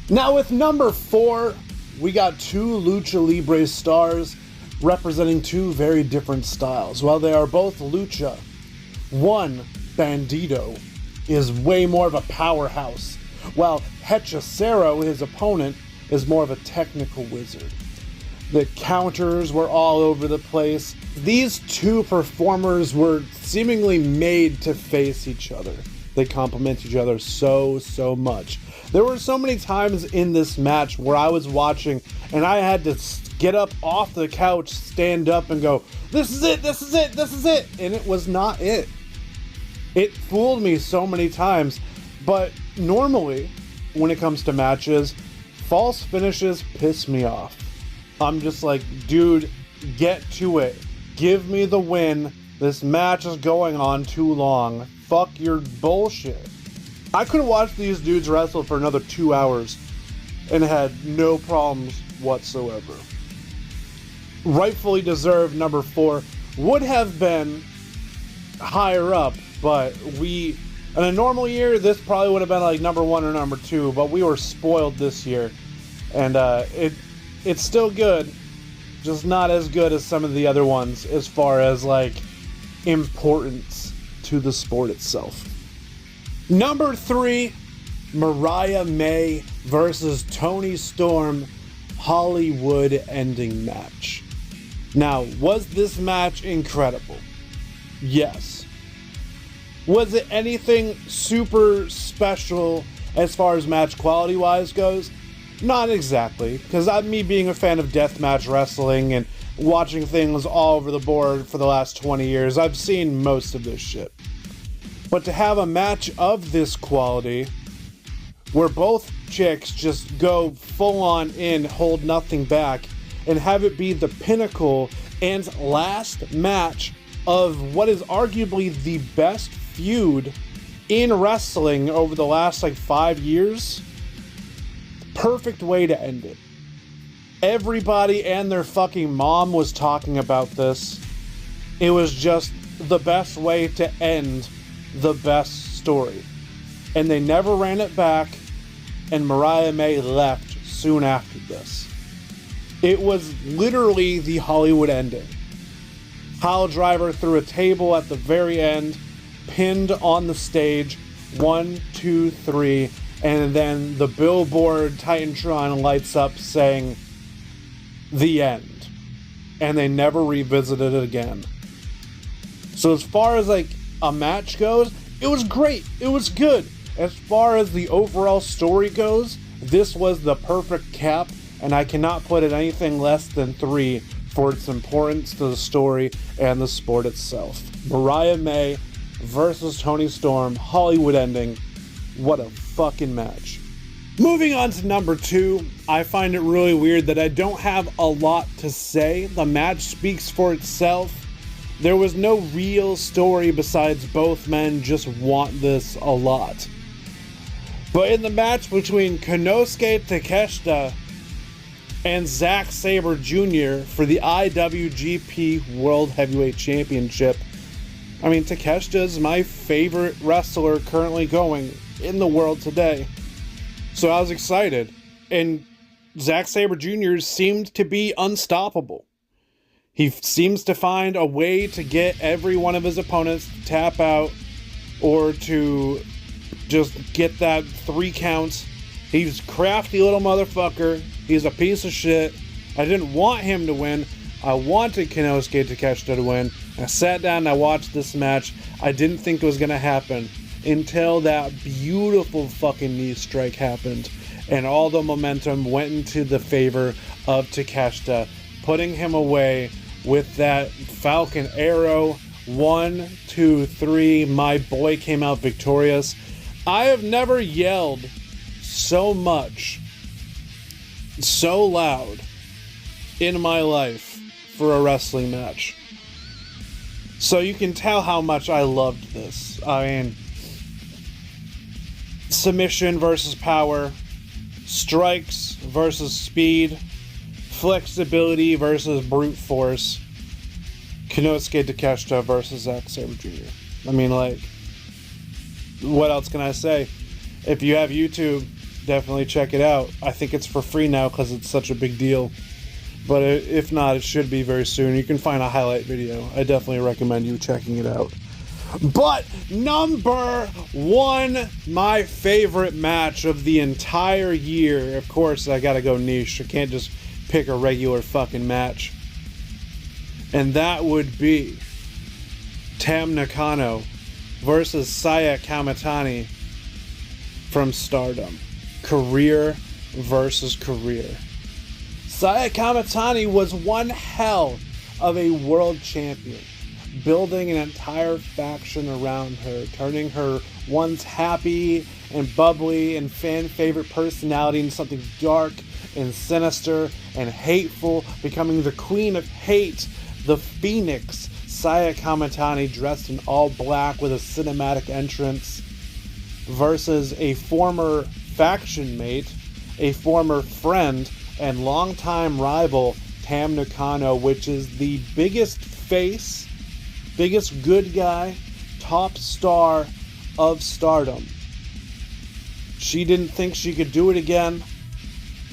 Now with number 4, we got 2 Lucha Libre stars representing 2 very different styles. While they are both Lucha, one, Bandito, is way more of a powerhouse, while Hechicero, his opponent, is more of a technical wizard. The counters were all over the place. These 2 performers were seemingly made to face each other. They complement each other so much. There were so many times in this match where I was watching and I had to get up off the couch, stand up and go, this is it, this is it, this is it. And it was not it. It fooled me so many times. But normally, when it comes to matches, false finishes piss me off. I'm just like, dude, get to it. Give me the win. This match is going on too long. Fuck your bullshit. I could have watched these dudes wrestle for another 2 hours and had no problems whatsoever. Rightfully deserved number 4 would have been higher up, but in a normal year, this probably would have been like number 1 or number 2, but we were spoiled this year. And it's still good, just not as good as some of the other ones as far as like importance to the sport itself. Number 3, Mariah May versus Toni Storm Hollywood ending match. Now, was this match incredible? Yes. Was it anything super special as far as match quality wise goes? Not exactly, because me being a fan of deathmatch wrestling and watching things all over the board for the last 20 years, I've seen most of this shit. But to have a match of this quality, where both chicks just go full on in, hold nothing back, and have it be the pinnacle and last match of what is arguably the best feud in wrestling over the last 5 years, perfect way to end it. Everybody and their fucking mom was talking about this. It was just the best way to end the best story. And they never ran it back, and Mariah May left soon after this. It was literally the Hollywood ending. Kyle Driver threw a table at the very end, pinned on the stage, 1, 2, 3, and then the billboard Titantron lights up saying, "The end." And they never revisited it again. So as far as a match goes, it was great. It was good. As far as the overall story goes, this was the perfect cap, and I cannot put it anything less than 3 for its importance to the story and the sport itself. Mariah May versus Toni Storm, Hollywood ending. What a fucking match. Moving on to number 2, I find it really weird that I don't have a lot to say. The match speaks for itself. There was no real story besides both men just want this a lot. But in the match between Konosuke Takeshita and Zack Sabre Jr. for the IWGP World Heavyweight Championship, I mean, Takeshita is my favorite wrestler currently going in the world today. So I was excited, and Zack Sabre Jr. seemed to be unstoppable. He seems to find a way to get every one of his opponents to tap out or to just get that 3 counts. He's a crafty little motherfucker. He's a piece of shit. I didn't want him to win. I wanted Konosuke Takeshita to win. I sat down and I watched this match. I didn't think it was going to happen until that beautiful fucking knee strike happened. And all the momentum went into the favor of Takeshita, putting him away with that Falcon Arrow. 1, 2, 3. My boy came out victorious. I have never yelled so much, so loud in my life for a wrestling match. So you can tell how much I loved this. I mean, submission versus power, strikes versus speed, flexibility versus brute force, Konosuke Takeshita versus Zack Sabre Jr. I mean, like, what else can I say? If you have YouTube, definitely check it out. I think it's for free now because it's such a big deal. But if not, it should be very soon. You can find a highlight video. I definitely recommend you checking it out. But number 1, my favorite match of the entire year. Of course, I gotta go niche. I can't just pick a regular fucking match. And that would be Tam Nakano versus Saya Kamitani from Stardom. Career versus career. Saya Kamitani was one hell of a world champion, building an entire faction around her, turning her once happy and bubbly and fan favorite personality into something dark and sinister and hateful, becoming the queen of hate, the Phoenix. Saya Kamitani dressed in all black with a cinematic entrance versus a former faction mate, a former friend, and longtime rival, Tam Nakano, which is the biggest face, biggest good guy, top star of Stardom. She didn't think she could do it again,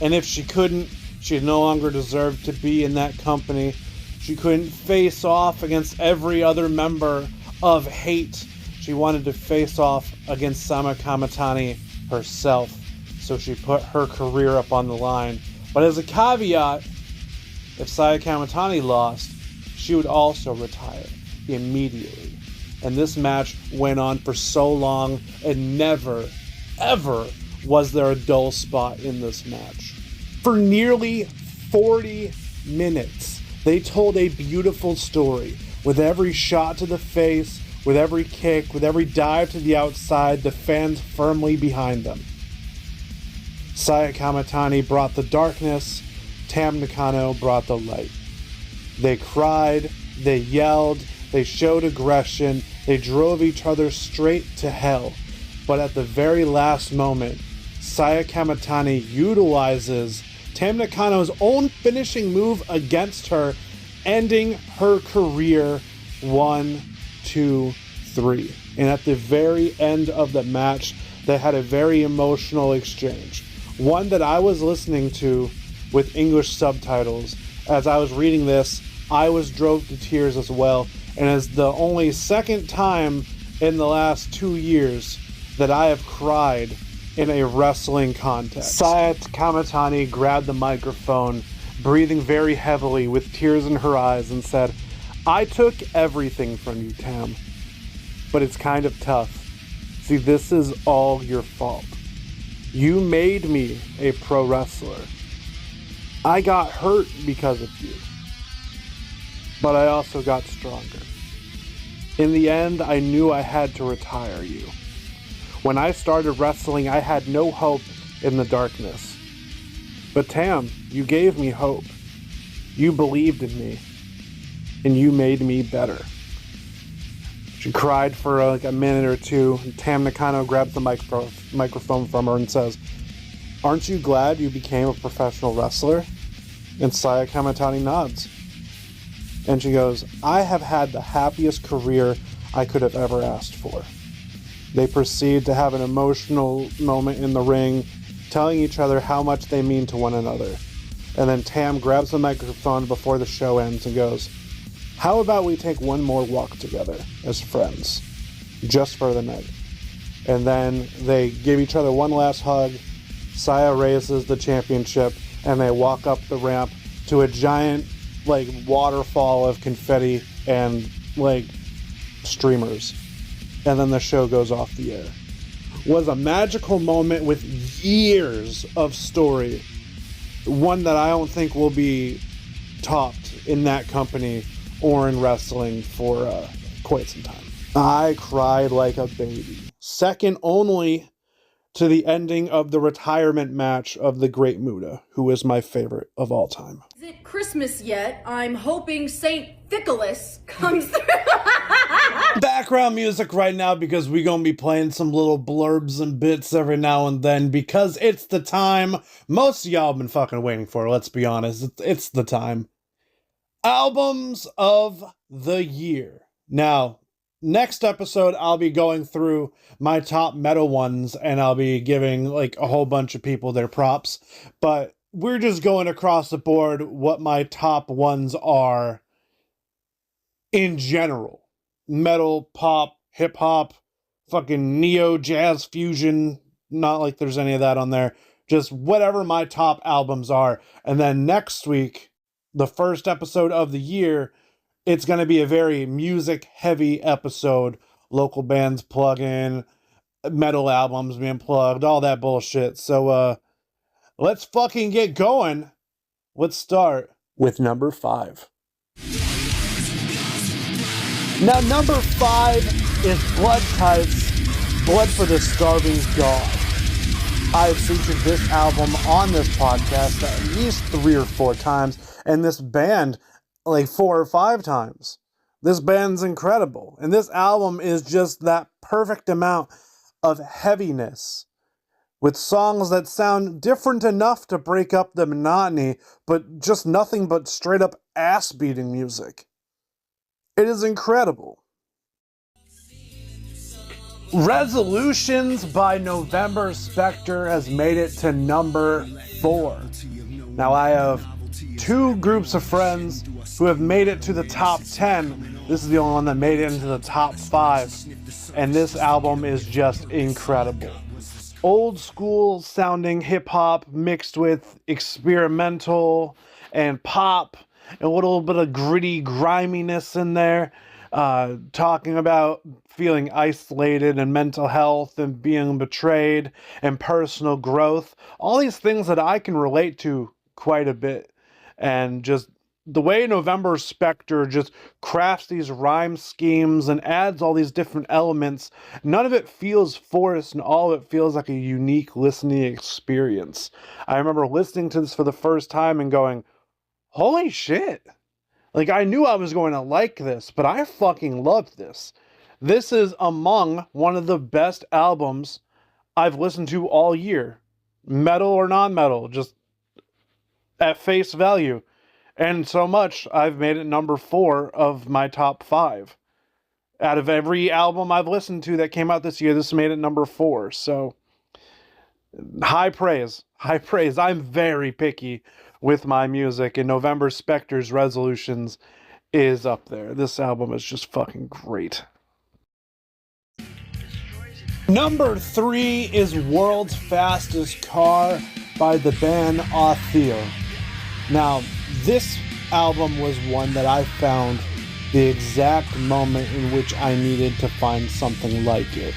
and if she couldn't, she no longer deserved to be in that company. She couldn't face off against every other member of Hate. She wanted to face off against Saya Kamitani herself, so she put her career up on the line. But as a caveat, if Saya Kamitani lost, she would also retire immediately. And this match went on for so long, and never, ever was there a dull spot in this match. For nearly 40 minutes, they told a beautiful story. With every shot to the face, with every kick, with every dive to the outside, the fans firmly behind them. Saya Kamitani brought the darkness, Tam Nakano brought the light. They cried, they yelled, they showed aggression, they drove each other straight to hell. But at the very last moment, Saya Kamitani utilizes Tam Nakano's own finishing move against her, ending her career 1, 2, 3. And at the very end of the match, they had a very emotional exchange. One that I was listening to with English subtitles. As I was reading this, I was drove to tears as well. And it's the only second time in the last 2 years that I have cried in a wrestling context. Saya Kamitani grabbed the microphone, breathing very heavily with tears in her eyes, and said, "I took everything from you, Tam, but it's kind of tough. See, this is all your fault. You made me a pro wrestler. I got hurt because of you, but I also got stronger. In the end, I knew I had to retire you. When I started wrestling, I had no hope in the darkness. But Tam, you gave me hope. You believed in me. And you made me better. She cried for like a minute or two, and Tam Nakano grabs the microphone from her and says, "Aren't you glad you became a professional wrestler?" And Saya Kamatani nods. And she goes, "I have had the happiest career I could have ever asked for." They proceed to have an emotional moment in the ring, telling each other how much they mean to one another. And then Tam grabs the microphone before the show ends and goes, "How about we take one more walk together as friends, just for the night?" And then they give each other one last hug. Saya raises the championship, and they walk up the ramp to a giant, like, waterfall of confetti and, like, streamers. And then the show goes off the air. Was a magical moment with years of story. One that I don't think will be topped in that company or in wrestling for quite some time. I cried like a baby. Second only to the ending of the retirement match of the Great Muta, who is my favorite of all time. Is it Christmas yet? I'm hoping St. Nicholas comes through. Background music right now because we're going to be playing some little blurbs and bits every now and then because it's the time most of y'all have been fucking waiting for, let's be honest. It's the time. Albums of the year. Now, next episode, I'll be going through my top metal ones and I'll be giving like a whole bunch of people their props. But we're just going across the board what my top ones are in general. Metal, pop, hip hop, fucking neo jazz fusion. Not like there's any of that on there. Just whatever my top albums are. And then next week, the first episode of the year, it's going to be a very music-heavy episode. Local bands plug in, metal albums being plugged, all that bullshit. So, let's fucking get going. Let's start with number 5. Now, number 5 is Blood Tights, Blood for the Starving God. I've featured this album on this podcast at least 3 or 4 times, and this band like 4 or 5 times. This band's incredible, and this album is just that perfect amount of heaviness with songs that sound different enough to break up the monotony, but just nothing but straight up ass beating music. It is incredible. Resolutions by November Spectre has made it to number 4. Now I have 2 groups of friends who have made it to the top 10. This is the only one that made it into the top 5. And this album is just incredible. Old school sounding hip hop mixed with experimental and pop, and a little bit of gritty griminess in there. Talking about feeling isolated and mental health and being betrayed and personal growth. All these things that I can relate to quite a bit. And just the way November Spectre just crafts these rhyme schemes and adds all these different elements, none of it feels forced and all of it feels like a unique listening experience. I remember listening to this for the first time and going, holy shit. Like, I knew I was going to like this, but I fucking loved this. This is among one of the best albums I've listened to all year. Metal or non-metal, just at face value. And so much, I've made it number 4 of my top 5. Out of every album I've listened to that came out this year, this made it number 4. So, high praise. High praise. I'm very picky with my music, and November Spectre's Resolutions is up there. This album is just fucking great. Number 3 is World's Fastest Car by the band Authir. Now, this album was one that I found the exact moment in which I needed to find something like it.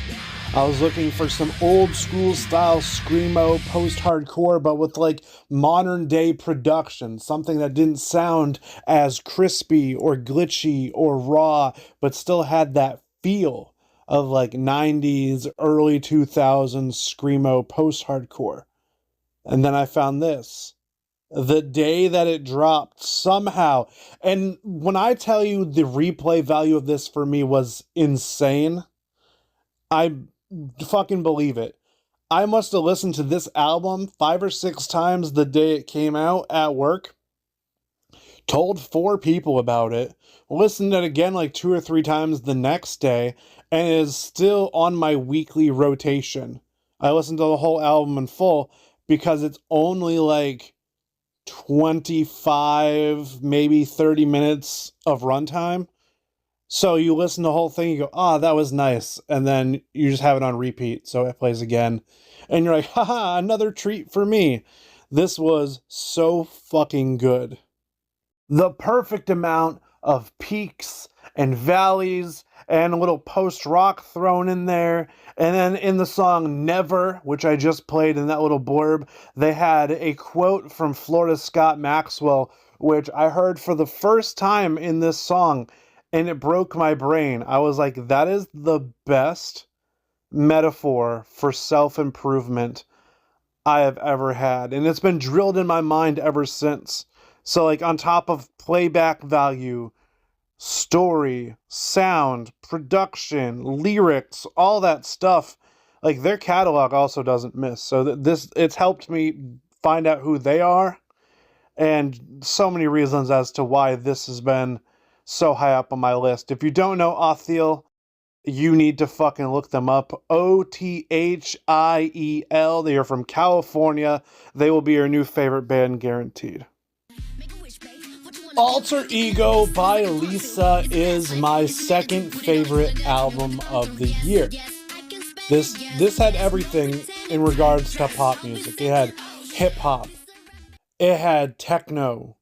I was looking for some old school style screamo post-hardcore, but with like modern day production, something that didn't sound as crispy or glitchy or raw, but still had that feel of like 90s, early 2000s screamo post-hardcore. And then I found this. The day that it dropped, somehow. And when I tell you the replay value of this for me was insane, I fucking believe it. I must have listened to this album 5 or 6 times the day it came out at work. Told 4 people about it. Listened to it again like 2 or 3 times the next day. And it is still on my weekly rotation. I listened to the whole album in full because it's only like 25, maybe 30 minutes of runtime. So you listen to the whole thing, you go, ah, that was nice. And then you just have it on repeat. So it plays again. And you're like, haha, another treat for me. This was so fucking good. The perfect amount of peaks and valleys and a little post-rock thrown in there. And then in the song Never, which I just played in that little blurb, they had a quote from Florida Scott Maxwell, which I heard for the first time in this song, and it broke my brain. I was like, that is the best metaphor for self-improvement I have ever had. And it's been drilled in my mind ever since. So like on top of playback value, story, sound, production, lyrics, all that stuff, like their catalog also doesn't miss. So it's helped me find out who they are, and so many reasons as to why this has been so high up on my list. If you don't know Othiel, you need to fucking look them up. Othiel. They are from California. They will be your new favorite band, guaranteed. Alter Ego by Lisa is my second favorite album of the year. This had everything in regards to pop music. It had hip hop. It had techno.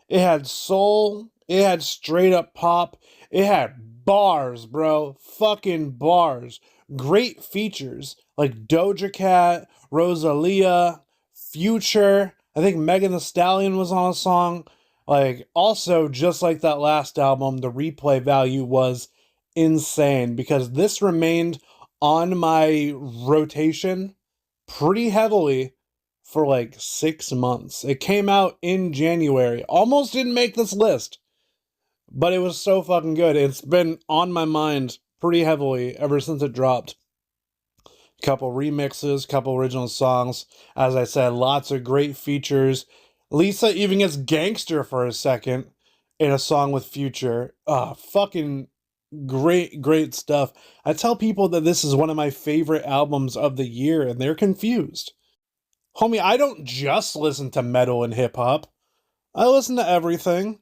It had soul. It had straight up pop. It had bars, bro. Fucking bars. Great features like Doja Cat, Rosalia, Future. I think Megan Thee Stallion was on a song. Like, also, just like that last album, the replay value was insane because this remained on my rotation pretty heavily for like 6 months. It came out in January. Almost didn't make this list, but it was so fucking good. It's been on my mind pretty heavily ever since it dropped. Couple remixes, couple original songs. As I said, lots of great features. Lisa even gets gangster for a second in a song with Future. Fucking great stuff. I tell people that this is one of my favorite albums of the year, and they're confused. Homie, I don't just listen to metal and hip-hop. I listen to everything.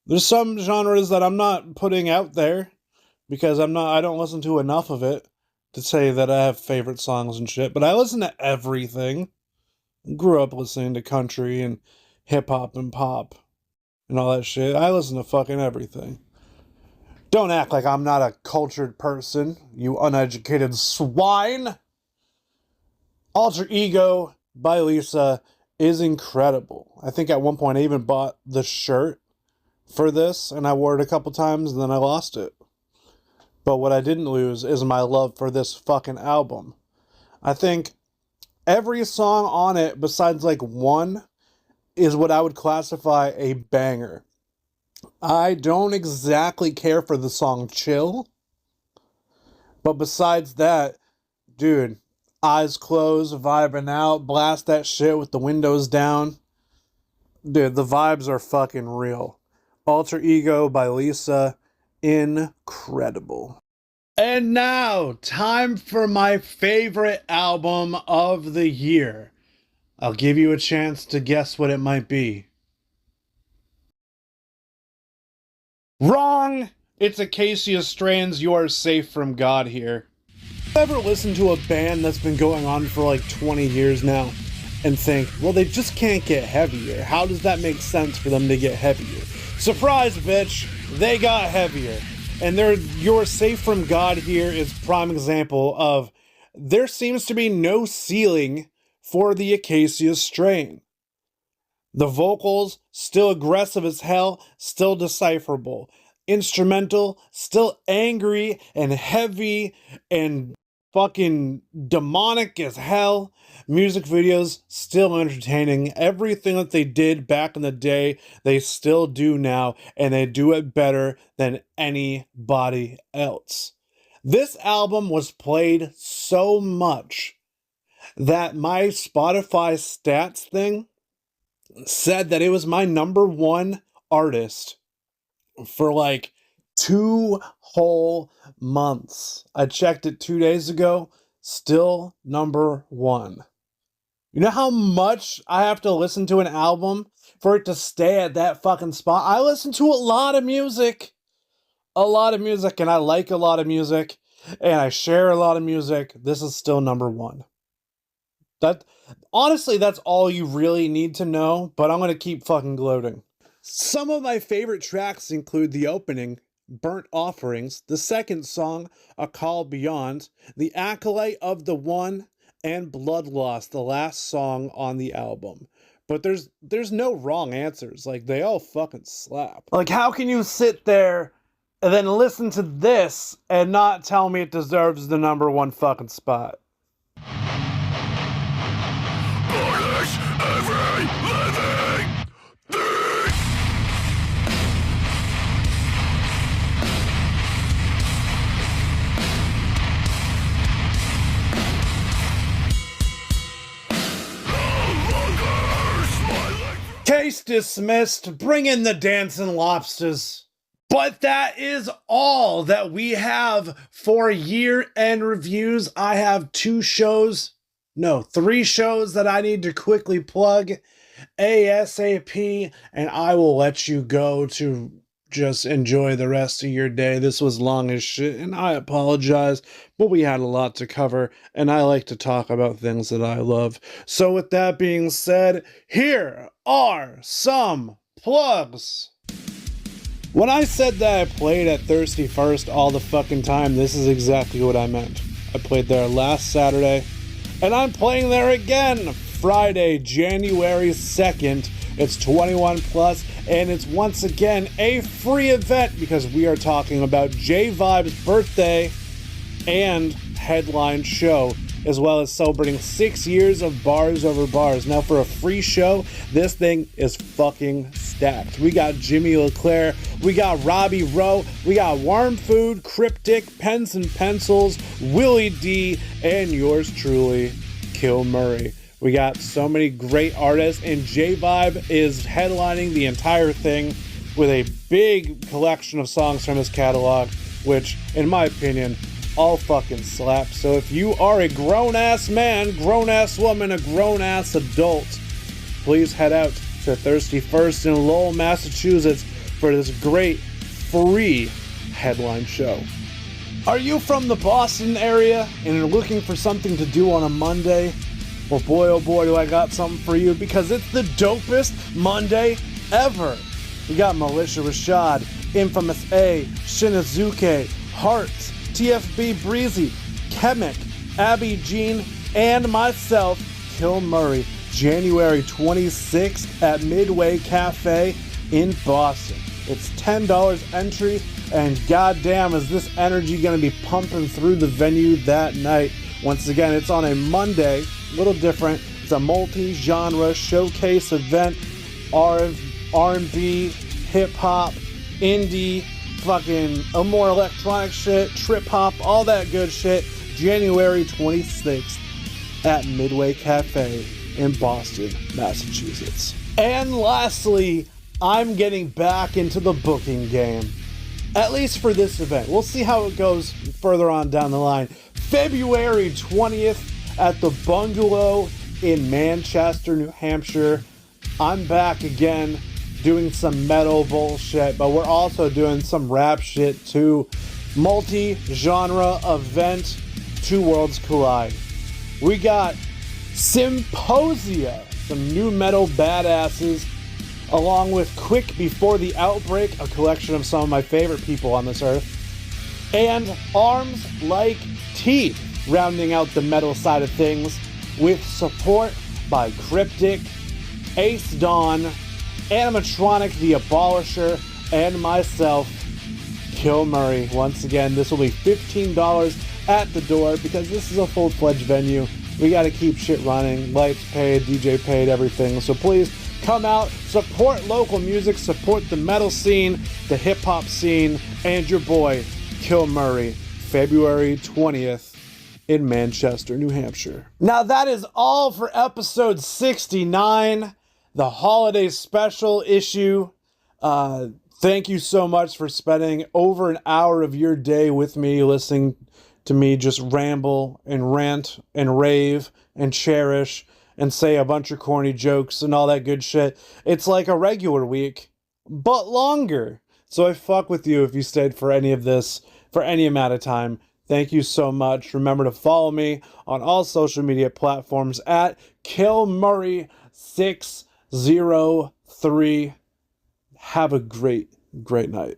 There's some genres that I'm not putting out there because I don't listen to enough of it to say that I have favorite songs and shit, but I listen to everything. Grew up listening to country and hip-hop and pop and all that shit. I listen to fucking everything. Don't act like I'm not a cultured person, you uneducated swine. Alter Ego by Lisa is incredible. I think at one point I even bought the shirt for this, and I wore it a couple times, and then I lost it. But what I didn't lose is my love for this fucking album. I think every song on it, besides like one, is what I would classify a banger. I don't exactly care for the song Chill, but besides that, dude, eyes closed, vibing out, blast that shit with the windows down. Dude, the vibes are fucking real. Alter Ego by Lisa, incredible. And now, time for my favorite album of the year. I'll give you a chance to guess what it might be. Wrong! It's Acacia Strain's You Are Safe from God here. Ever listen to a band that's been going on for like 20 years now and think, well, they just can't get heavier. How does that make sense for them to get heavier? Surprise, bitch! They got heavier. And You're Safe from God here is prime example of there seems to be no ceiling for the Acacia Strain. The vocals, still aggressive as hell, still decipherable. Instrumental, still angry and heavy and fucking demonic as hell. Music videos, still entertaining. Everything that they did back in the day, they still do now, and they do it better than anybody else. This album was played so much that my Spotify stats thing said that it was my number one artist for like 2 whole months. I checked it 2 days ago, still number one. You know how much I have to listen to an album for it to stay at that fucking spot? I listen to a lot of music, and I like a lot of music, and I share a lot of music. This is still number one. Honestly, that's all you really need to know, but I'm going to keep fucking gloating. Some of my favorite tracks include the opening, Burnt Offerings, the second song, A Call Beyond, The Acolyte of the One, and Blood Loss, the last song on the album. But there's no wrong answers. Like, they all fucking slap. Like, how can you sit there and then listen to this and not tell me it deserves the number one fucking spot? Case dismissed. Bring in the dancing lobsters. But that is all that we have for year-end reviews. I have 3 shows that I need to quickly plug ASAP, and I will let you go to just enjoy the rest of your day. This was long as shit, and I apologize, but we had a lot to cover, and I like to talk about things that I love. So with that being said, here are some plugs. When I said that I played at Thirsty First all the fucking time, this is exactly what I meant. I played there last Saturday, and I'm playing there again Friday, January 2nd. It's 21 plus, and it's once again a free event because we are talking about J-Vibe's birthday and headline show, as well as celebrating 6 years of Bars Over Bars. Now, for a free show, this thing is fucking stacked. We got Jimmy LeClaire, we got Robbie Rowe, we got Worm Food, Cryptic, Pens and Pencils, Willie D, and yours truly, Kill Murray. We got so many great artists, and J-Vibe is headlining the entire thing with a big collection of songs from his catalog, which, in my opinion, all fucking slap. So if you are a grown-ass man, grown-ass woman, a grown-ass adult, please head out to Thirsty First in Lowell, Massachusetts for this great free headline show. Are you from the Boston area and are looking for something to do on a Monday? Well, boy, oh boy, do I got something for you, because it's the dopest Monday ever. We got Militia Rashad, Infamous A, Shinazuke, Hearts, TFB Breezy, Chemic, Abby Jean, and myself, Kill Murray, January 26th at Midway Cafe in Boston. It's $10 entry, and goddamn is this energy going to be pumping through the venue that night. Once again, it's on a Monday, a little different. It's a multi-genre showcase event, R&B, hip-hop, indie, fucking more electronic shit, trip-hop, all that good shit. January 26th at Midway Cafe in Boston, Massachusetts. And lastly, I'm getting back into the booking game. At least for this event. We'll see how it goes further on down the line. February 20th at the Bungalow in Manchester, New Hampshire. I'm back again doing some metal bullshit, but we're also doing some rap shit too. Multi-genre event, two worlds collide. We got Symposia, some new metal badasses, along with Quick Before the Outbreak, a collection of some of my favorite people on this earth, and Arms Like Teeth, rounding out the metal side of things, with support by Cryptic, Ace Dawn, Animatronic the Abolisher, and myself, Kill Murray. Once again, this will be $15 at the door because this is a full-fledged venue. We got to keep shit running. Lights paid, DJ paid, everything. So please come out, support local music, support the metal scene, the hip-hop scene, and your boy, Kill Murray, February 20th. In Manchester, New Hampshire. Now that is all for episode 69, the holiday special issue. Thank you so much for spending over an hour of your day with me, listening to me just ramble and rant and rave and cherish and say a bunch of corny jokes and all that good shit. It's like a regular week, but longer. So I fuck with you if you stayed for any of this for any amount of time. Thank you so much. Remember to follow me on all social media platforms at KillMurray603. Have a great night.